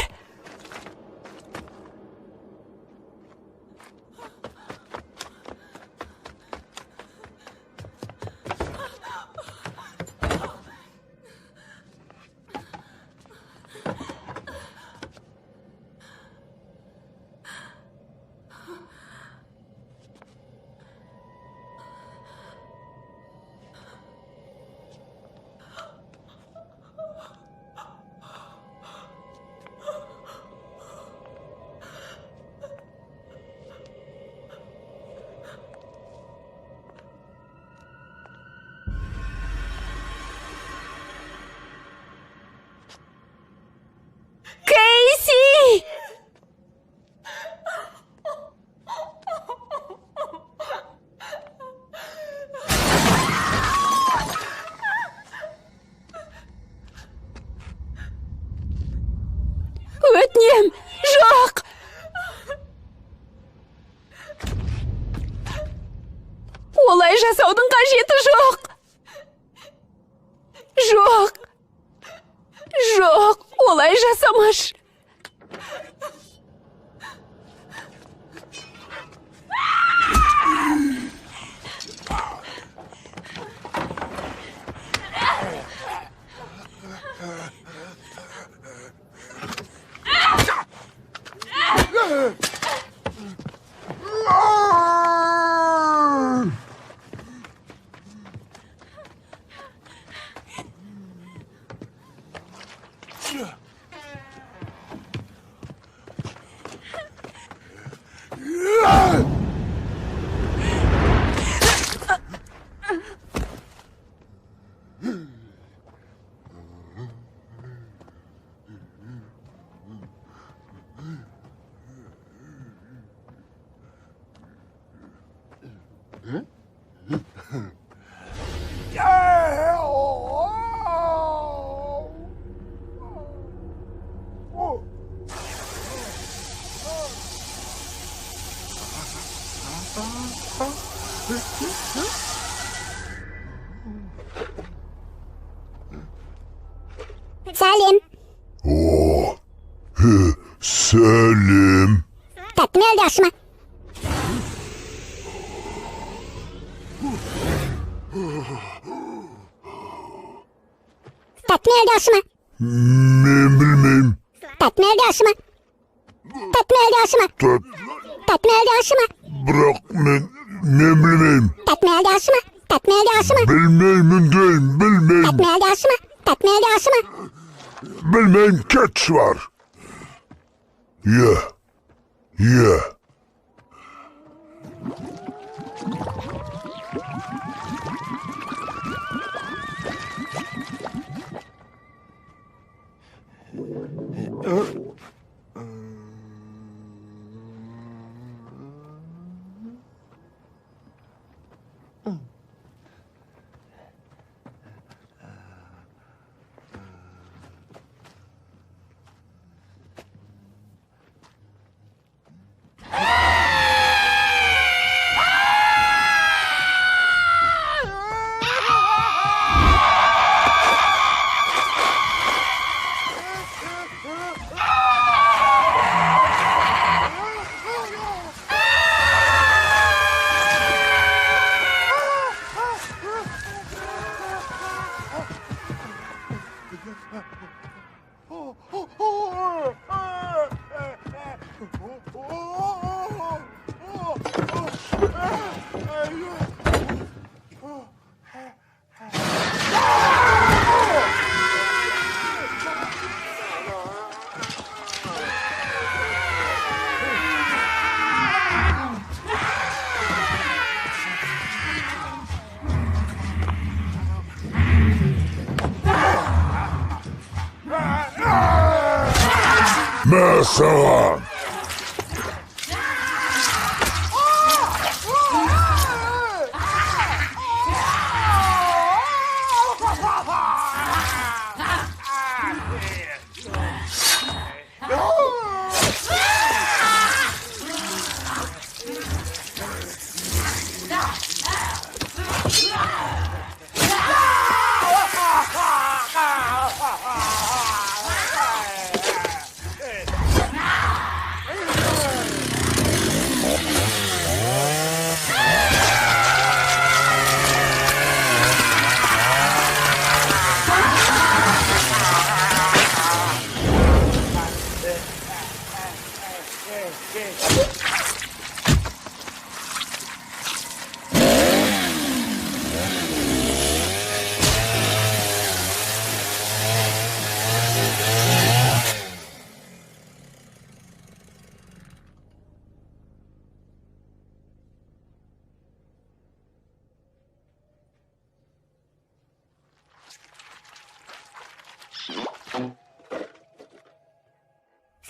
Сәлем, жоқ. Олай жасаудың қажеті жоқ. Жоқ. Жоқ, олай жасамаш. Сәлем. Сәлем. Тәттім әлде ашыма? Тәттім әлде ашыма? Мен білмейм. Тәттім әлде ашыма? Тәттім әлде ашыма? Тәттім әлде ашыма? Бірақ мен білмейм. Тәттім әлде ашыма? Тәттім әлде ашыма? Білмеймін дейм, білмейм. Тәттім әлде ашыма? Тәттім әлде ашыма? Білмейм, кетш бар. Е. Mən sağam.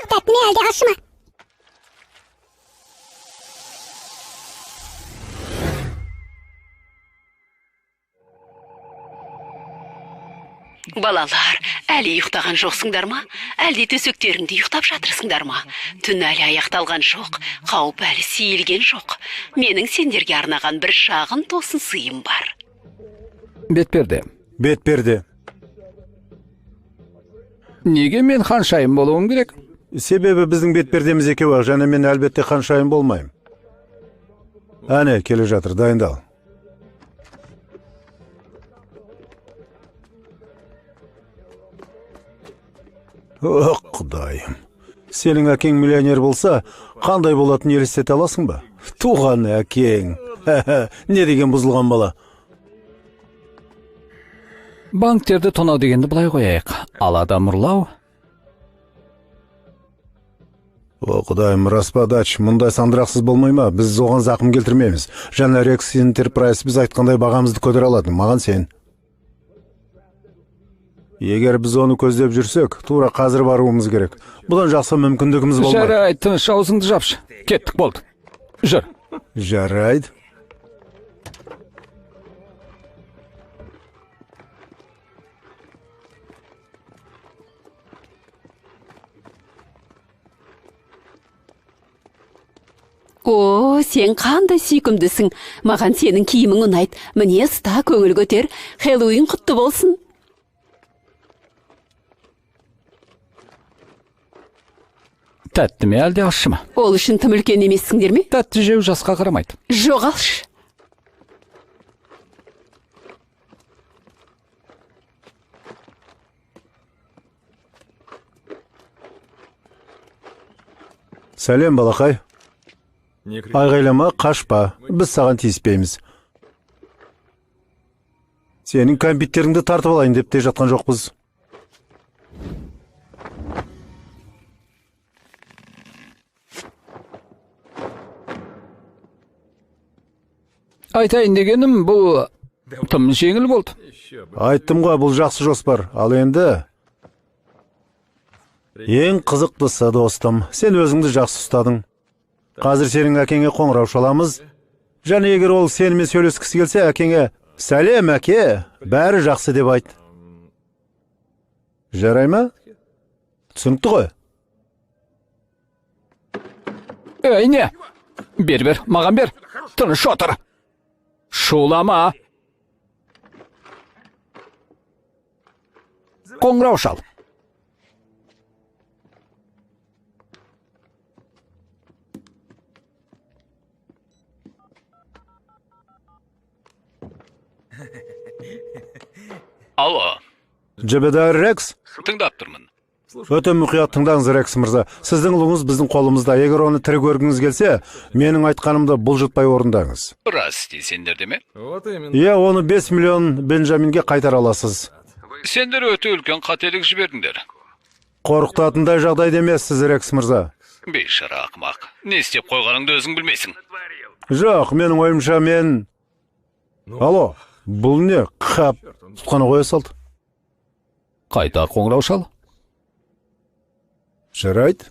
Tətmə əldə aşma. Балалар, әлі ұйықтаған жоқсыңдар ма? Әлде төсектеріңді ұйықтап жатырсыңдар ма? Түн әлі аяқталған жоқ, қауіп әлі сейілген жоқ. Менің сендерге арнаған бір шағын тосын сыйым бар. Бетперде. Бетперде. Неге мен ханшайым болуым керек? Себебі біздің бетпердеміз екеуі, және мен әлбетте ханшайым болмаймын. Әне, келе жатыр, дайындал. Ох, құдайым. Сенің әкең миллионер болса, қандай болатын елестете аласың ба? Туған әкең. Не деген бұзылған бала? Банктерді тонау дегенді былай қояйық. Ал адам ұрлау? О, құдайым, распадач, мұндай сандырақсыз болмай ма? Біз оған зақым келтірмейміз. Жаңа Рекс Enterprise біз айтқандай бағамызды көтере алады. Маған сен. Егер біз оны көздеп жүрсек, тура қазір баруымыз керек. Бұдан жақсы мүмкіндігіміз болмайды. Жарайды, тыныш, аузыңды жапшы. Кеттік, болды. Жүр. Жарайды. О, сен қандай сүйкімдісің. Маған сенің киімің ұнайды. Міне ұста, көңіл көтер. Хэллоуин құтты болсын. Тәтті ме әлде ащы ма? Ол үшін тым үлкен емессіңдер ме? Тәтті жеу жасқа қарамайды. Жоқ алшы. Сәлем, балақай. Айғайлама, қашпа. Біз саған тиіспейміз. Сенің компьютеріңді тартып алайын деп те жатқан жоқпыз. Айтайын дегенім, бұл тым жеңіл болды. Айттым ғой, бұл жақсы жоспар. Ал енді ең қызықтысы, достым, сен өзіңді жақсы ұстадың. Қазір сенің әкеңе қоңырау шаламыз. Және егер ол сенімен сөйлескісі келсе, әкеңе «Сәлем, әке, бәрі жақсы» деп айт. Жарай ма? Түсінікті ғой? Ей, не? Бер, маған бер. Тыныш отыр. Шулама. Қоңырау шал. Алло. Жебедар Рекс? Тыңдап тұрмын. Өте мұқият тыңдаңыз, Рекс мырза. Сіздің ұлыңыз біздің қолымызда. Егер оны тірі көргіңіз келсе, менің айтқанымды бұлжытпай орындаңыз. Рас дейсендер деме? Иә, оны 5 миллион Бенджаминге қайтара аласыз. Сендер өте үлкен қателік жібердіңдер. Қорқытатындай жағдайда емессіз, Рекс мырза. Бейшара ақымақ. Не істеп қойғаныңды өзің білмейсің. Жоқ, менің ойымша мен... Алло, бұл не? Қап, тұтқаны қоя салды. Қайта қоңырау шал. Жарайды.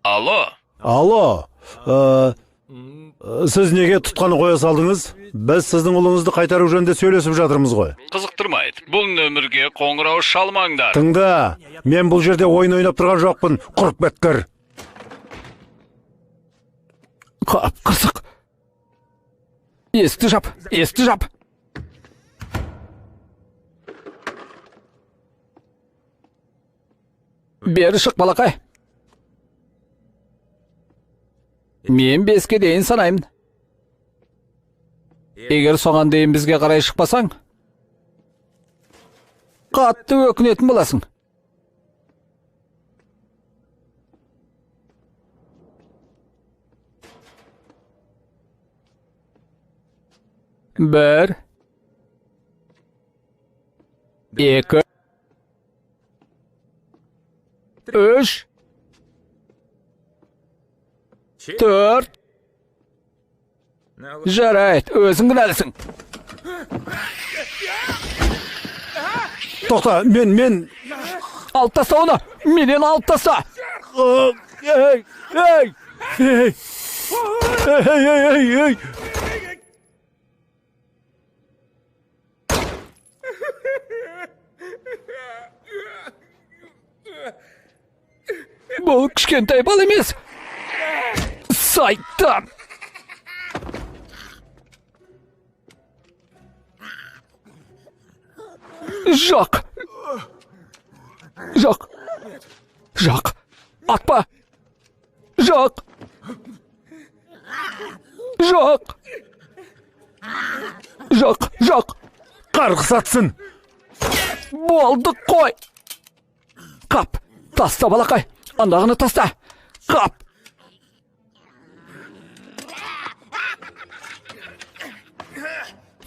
Алло. Сіз неге тұтқаны қоя салдыңыз? Біз сіздің ұлыңызды қайтару жөнінде сөйлесіп жатырмыз ғой. Қызықтырмайды. Бұл нөмірге қоңырау шалмаңдар. Тыңда, мен бұл жерде ойын ойнап тұрған жоқпын, құрып бәткір. Қап, қырсық. Есті жап. Бері шық, балақай. Мен 5-ке дейін санаймын. Егер соған дейін бізге қарай шықпасаң, қатты өкінетін боласың. Бір, екі, үш, төрт. Жарайды, өзің кінәлісің. Тоқта, мен... Алып таста оны, менен алып таста. Ей! Бұл кішкентай бал емес. Сайтан. Жоқ. Атпа. Жоқ. Қарғыс атсын. Болды қой. Қап. Таста балақай. Андағыны таста. Қап.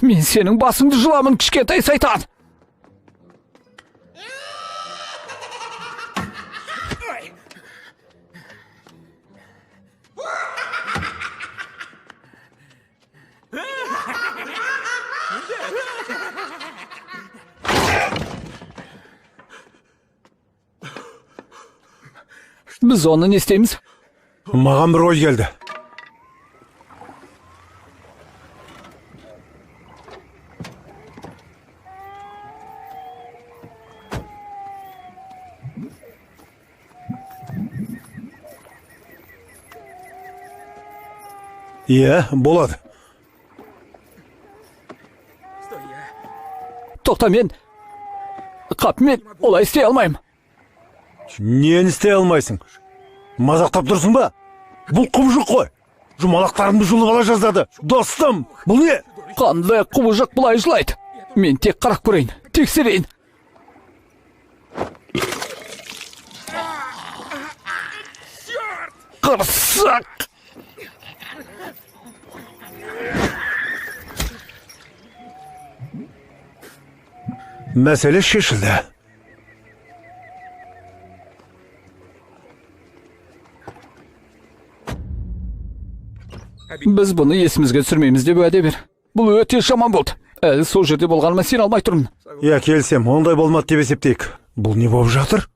Мен сенің басыңды жұламын, кішкентай сайтан. Біз оны не істейміз? Маған бір ой келді. Болады. Тоқта, мен олай істей алмаймын. Нені істей алмайсың? Мазақтап тұрсың ба? Бұл құбыжық қой. Жұмалақтарымды жұлып ала жаздады. Достым, бұл не? Қандай құбыжық бұлай жылайды? Мен тек қарап көрейін, тексерейін. Қырсық! Мәселе шешілді. Біз бұны есімізге түсірмейміз деп уәде бер. Бұл өте жаман болды. Әлі сол жерде болғаныма сен алмай тұрмын. Келсем, ондай болмады деп есептейік. Бұл не болып жатыр?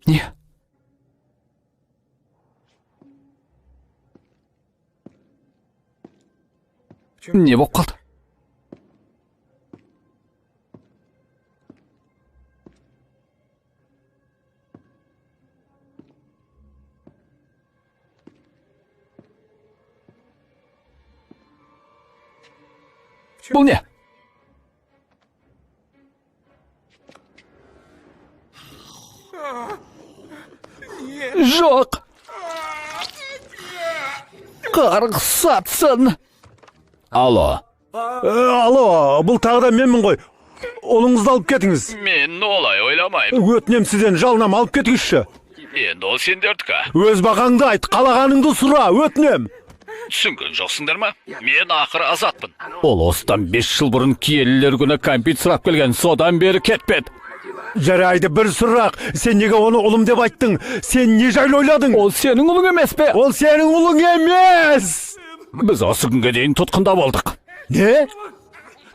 Не? Не болып қалды? Бұл не? Жоқ. Қарғыс атсын. Алло. Алло, бұл тағы да менмін ғой. Олыңызды алып кетіңіз. Мен олай ойламаймын. Өтінем сізден жалынам алып кетіңізші. Енді ол сендердікі. Өз бағаңды айт, қалағаныңды сұра, өтінем. Түсінген жоқсыңдар ма? Мен ақыры азатпын. Ол осыдан 5 жыл бұрын киелілер күні кәмпит сұрап келген, содан бері кетпеді. Жарайды, бір сұрақ. Сен неге оны ұлым деп айттың? Сен не жайлы ойладың? Ол сенің ұлың емес пе? Ол сенің ұлың емес! Біз осы күнге дейін тұтқында болдық. Не?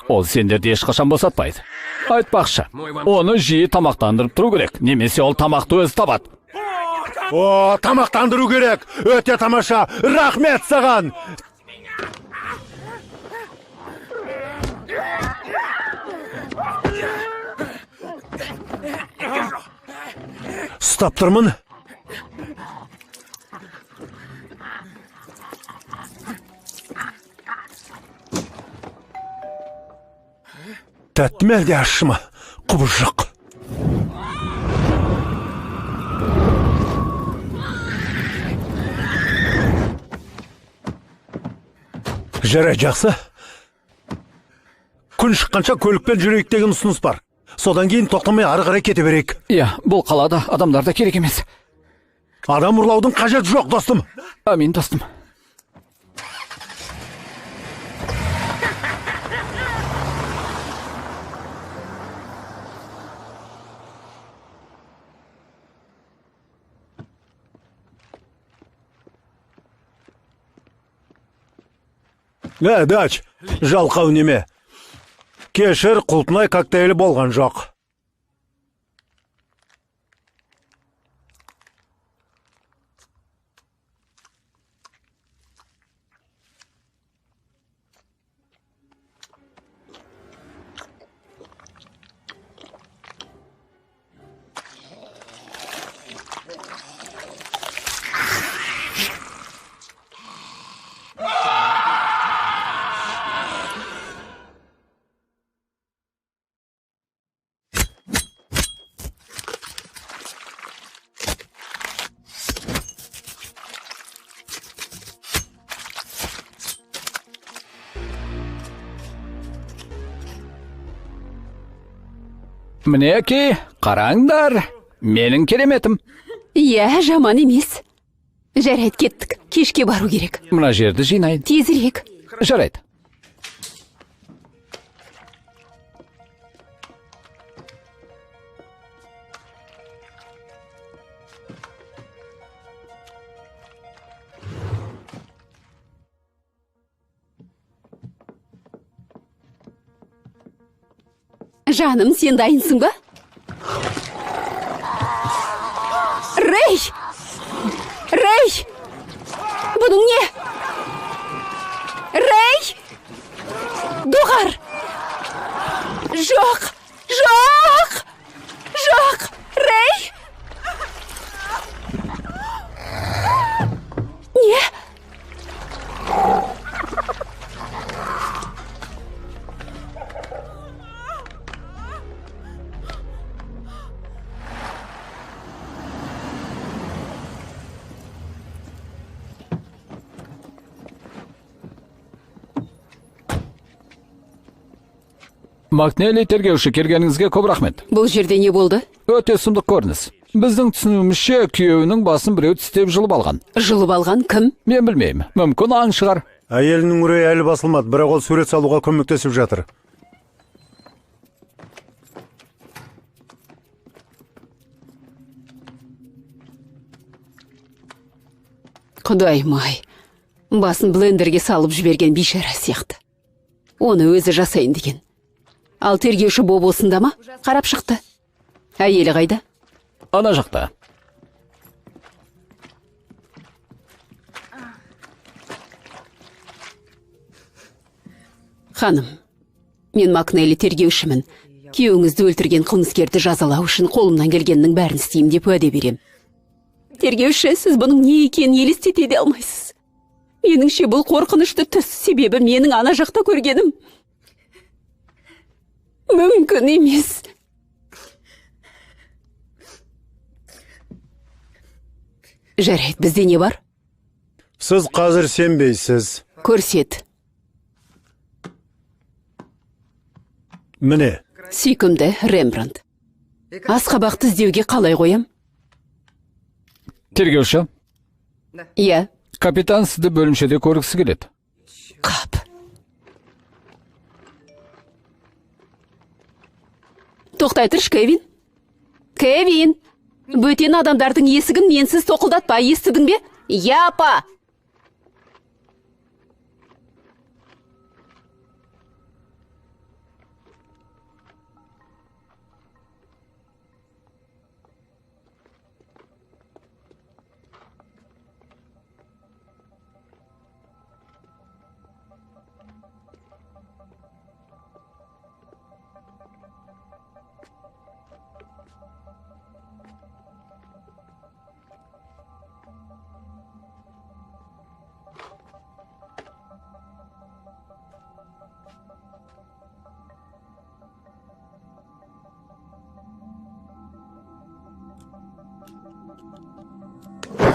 Ол сендерді ешқашан босатпайды. Айтпақшы, оны жиі тамақтандырып тұру керек, немесе ол тамақты өзі табады. О, тамақтандыру керек. Өте тамаша. Рахмет саған. Ұстап тұрмын. Тәтті ме әлде ащы ма? Құбыжық. Жарай, жақсы. Күн шыққанша көлікпен жүрейік деген ұсыныс бар. Содан кейін тоқтамай ары қарай кете берейік. Бұл қалада адамдар да керек емес. Адам ұрлаудың қажеті жоқ, достым. Амин, достым. Дач, жалқау неме. Кешір, құлпынай коктейлі болған жоқ. Мінеки, қараңдар, менің кереметім. Иә, жаман емес. Жарайды, кеттік. Кешке бару керек. Мына жерді жинайын. Тезірек. Жарайды. Жаным, сен дайынсың ба? Рэй! Рэй! Бұның не? Рэй! Доғар! Жоқ! Жоқ! Жоқ! Рэй! Не? Макнелли тергеуші келгеніңізге көп рахмет. Бұл жерде не болды? Өте сұмдық көрініс. Біздің түсінуімізше күйеуінің басын біреу тістеп жұлып алған. Жұлып алған кім? Мен білмеймін. Мүмкін аң шығар. Әйелінің үрейі әлі басылмады, бірақ ол сурет салуға көмектесіп жатыр. Құдай-май, басын блендерге салып жіберген бейшара сияқты. Оны өзі жасайын деген. Ал тергеуші Боб осында ма? Қарап шықты. Әйелі қайда? Ана жақта. Ханым, мен Макнелли тергеушімін. Күйеуіңізді өлтірген қылмыскерді жазалау үшін қолымнан келгеннің бәрін істеймін деп уәде берем. Тергеуші, сіз бұның не екенін елестете де алмайсыз. Меніңше бұл қорқынышты түс, себебі менің ана жақта көргенім мүмкін емес. Жарайды, бізде не бар? Сіз қазір сенбейсіз. Көрсет. Міне. Сүйкімді Рембрандт. Асқабақты іздеуге қалай қоям? Тергеуші, Иә, капитан сізді бөлімшеде көргісі келеді. қап. Тоқтай тұрш, Кевин. Кевин, бөтен адамдардың есігін менсіз тоқылдатпа, естідің бе? Иә, апа.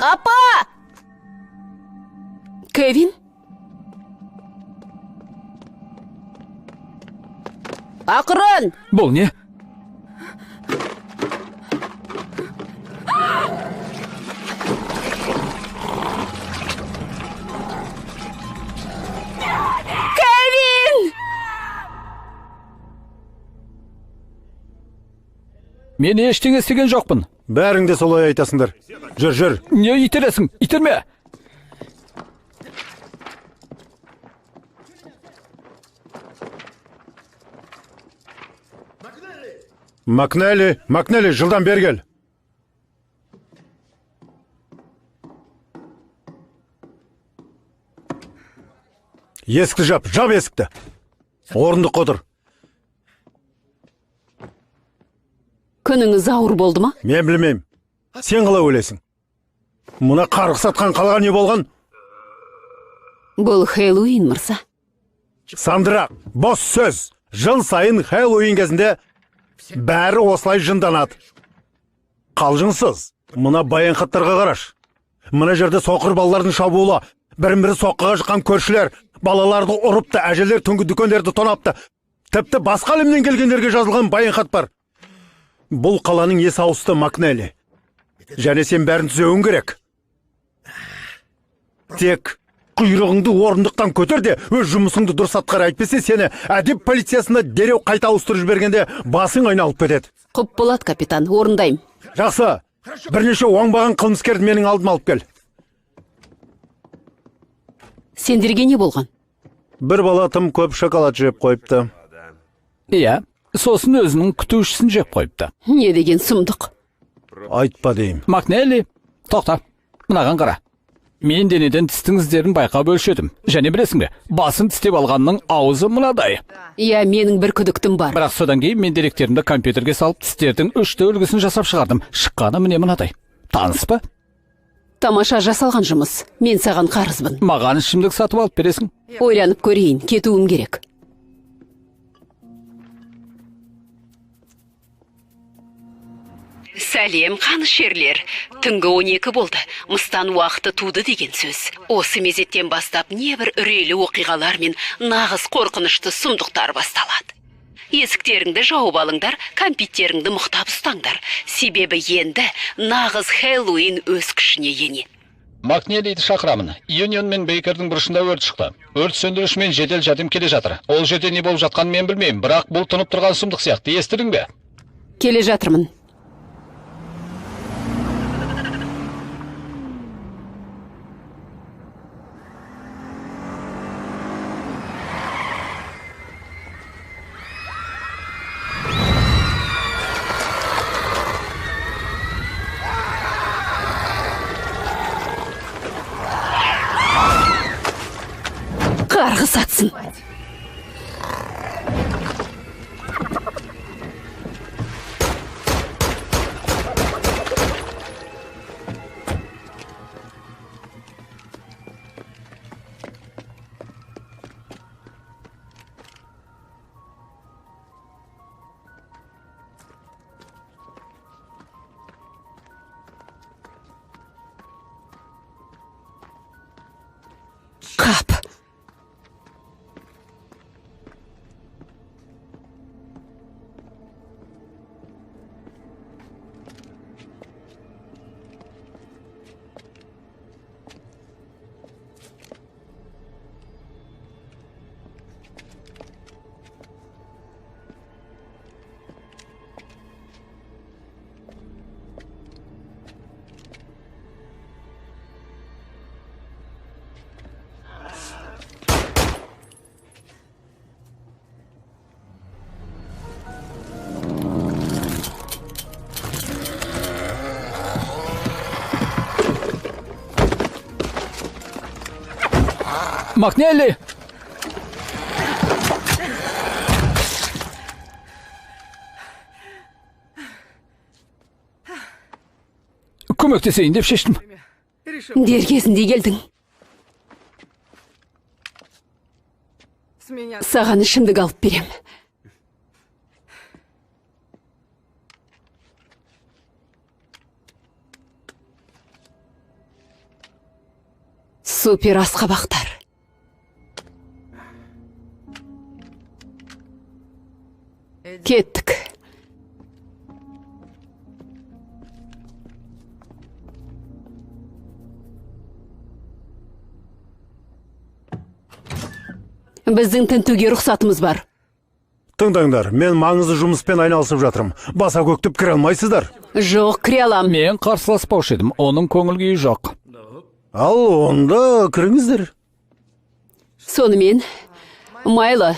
Апа! Кевин? Ақырын! Бұл не? Кевин! Мен ештеңе істеген жоқпын. Бәрің де солай айтасыңдар. Жүр. Не итересің? Итерме! Макнелли, жылдан бер кел. Есікті жап есікті. Орындыққа отыр. Күніңіз ауыр болды ма? Мен білмеймін. Сен қалай ойлайсың? Мұна қарғыс атқан қалған не болған? Бұл Хэллоуин, мырза. Сандырақ, бос сөз. Жыл сайын Хэллоуин кезінде бәрі осылай жынданады. Қалжыңсыз. Мұна баянхаттарға қараш. Мұна жерде соқыр балалардың шабуылы, бірін-бірі соққыға жыққан көршілер, балаларды ұрыпты, әжелер түнгі дүкендерді тонапты. Тіпті басқа әлемнен келгендерге жазылған баянхат бар. Бұл қаланың есі ауысты, Макнелли. Және сен бәрін түзеуің керек. Тек құйрығыңды орындықтан көтер де, өз жұмысыңды дұрыс атқара, әйтпесе сені әдеп полициясына дереу қайта ауыстырып жібергенде басың айналып кетеді. Құп болады, капитан, орындайым. Жақсы, бірнеше оңбаған қылмыскерді менің алдыма алып кел. Сендерге не болған? Бір бала тым көп шоколад жеп қойыпты. Иә, сосын өзінің күтушісін жеп қойыпты. Не деген сұмдық? Айтпа дейім. Макнелли, тоқта, мынаған қара. Мен денеден тістің іздерін байқап өлшедім. Және білесің бе, басын тістеп алғанның аузы мынадай. Иә, менің бір күдіктім бар. Бірақ содан кейін мен деректерімді компьютерге салып тістердің 3-ті үлгісін жасап шығардым. Шыққаны міне мынадай. Таныс па? Тамаша жасалған жұмыс. Мен саған қарызбын. Маған ішімдік сатып алып бересің. Ойланып көрейін, кетуім керек. Сәлем, қанышерлер. Түнгі 12 болды. Мыстан уақыты туды деген сөз. Осы мезеттен бастап небір үрейлі оқиғалар мен нағыз қорқынышты сұмдықтар басталады. Есіктеріңді жауып алыңдар, кәмпиттеріңді мұқтап ұстаңдар. Себебі енді нағыз Хэллоуин өз күшіне енеді. Макнеллиді шақырамын. Юнион мен Бейкердің бұрышында өрт шықты. Өрт сөндірушімен жедел жәрдем келе жатыр. Ол жерде не болып жатқанын мен білмеймін, бірақ бұл тұнып тұрған сұмдық сияқты. Естідің бе? Келе жатырмын. Қарғыс атсын. Қап. Макнелли! Көмектесейін деп шештім. Дер кезінде келдің. Саған ішімдік алып берем. Супер асқабақтар. Кеттік. Біздің тінтуге рұқсатымыз бар. Тыңдаңдар, мен маңызды жұмыспен айналысып жатырмын. Баса көктіп кіре алмайсыздар. Жоқ, кіре алам. Мен қарсыласпаушы едім, оның көңіл күйі жоқ. Ал онда кіріңіздер. Сонымен, майлы,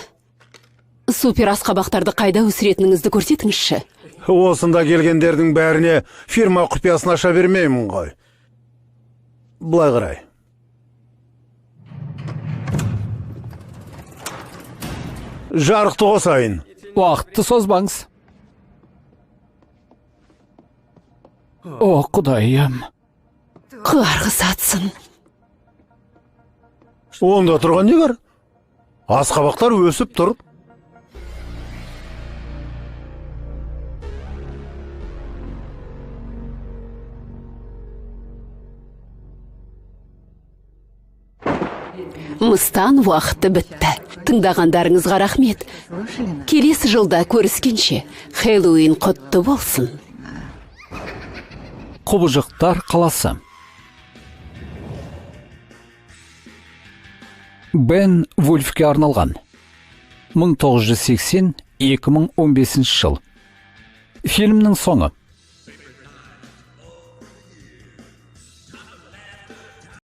супер асқабақтарды қайда өсіретініңізді көрсетіңізші. Осында келгендердің бәріне фирма құпиясын аша бермеймін ғой. Былай қарай. Жарықты қосайын. Уақытты созбаңыз. О, құдайым. Қарғыс атсын. Онда тұрған не бар? Асқабақтар өсіп тұр. Мыстан уақыты бітті. Тыңдағандарыңызға рахмет. Келесі жылда көріскенше, Хэллоуин құтты болсын. Құбыжықтар қаласы. Бен Вульфке арналған. 1980-2015 жыл. Фильмнің соңы.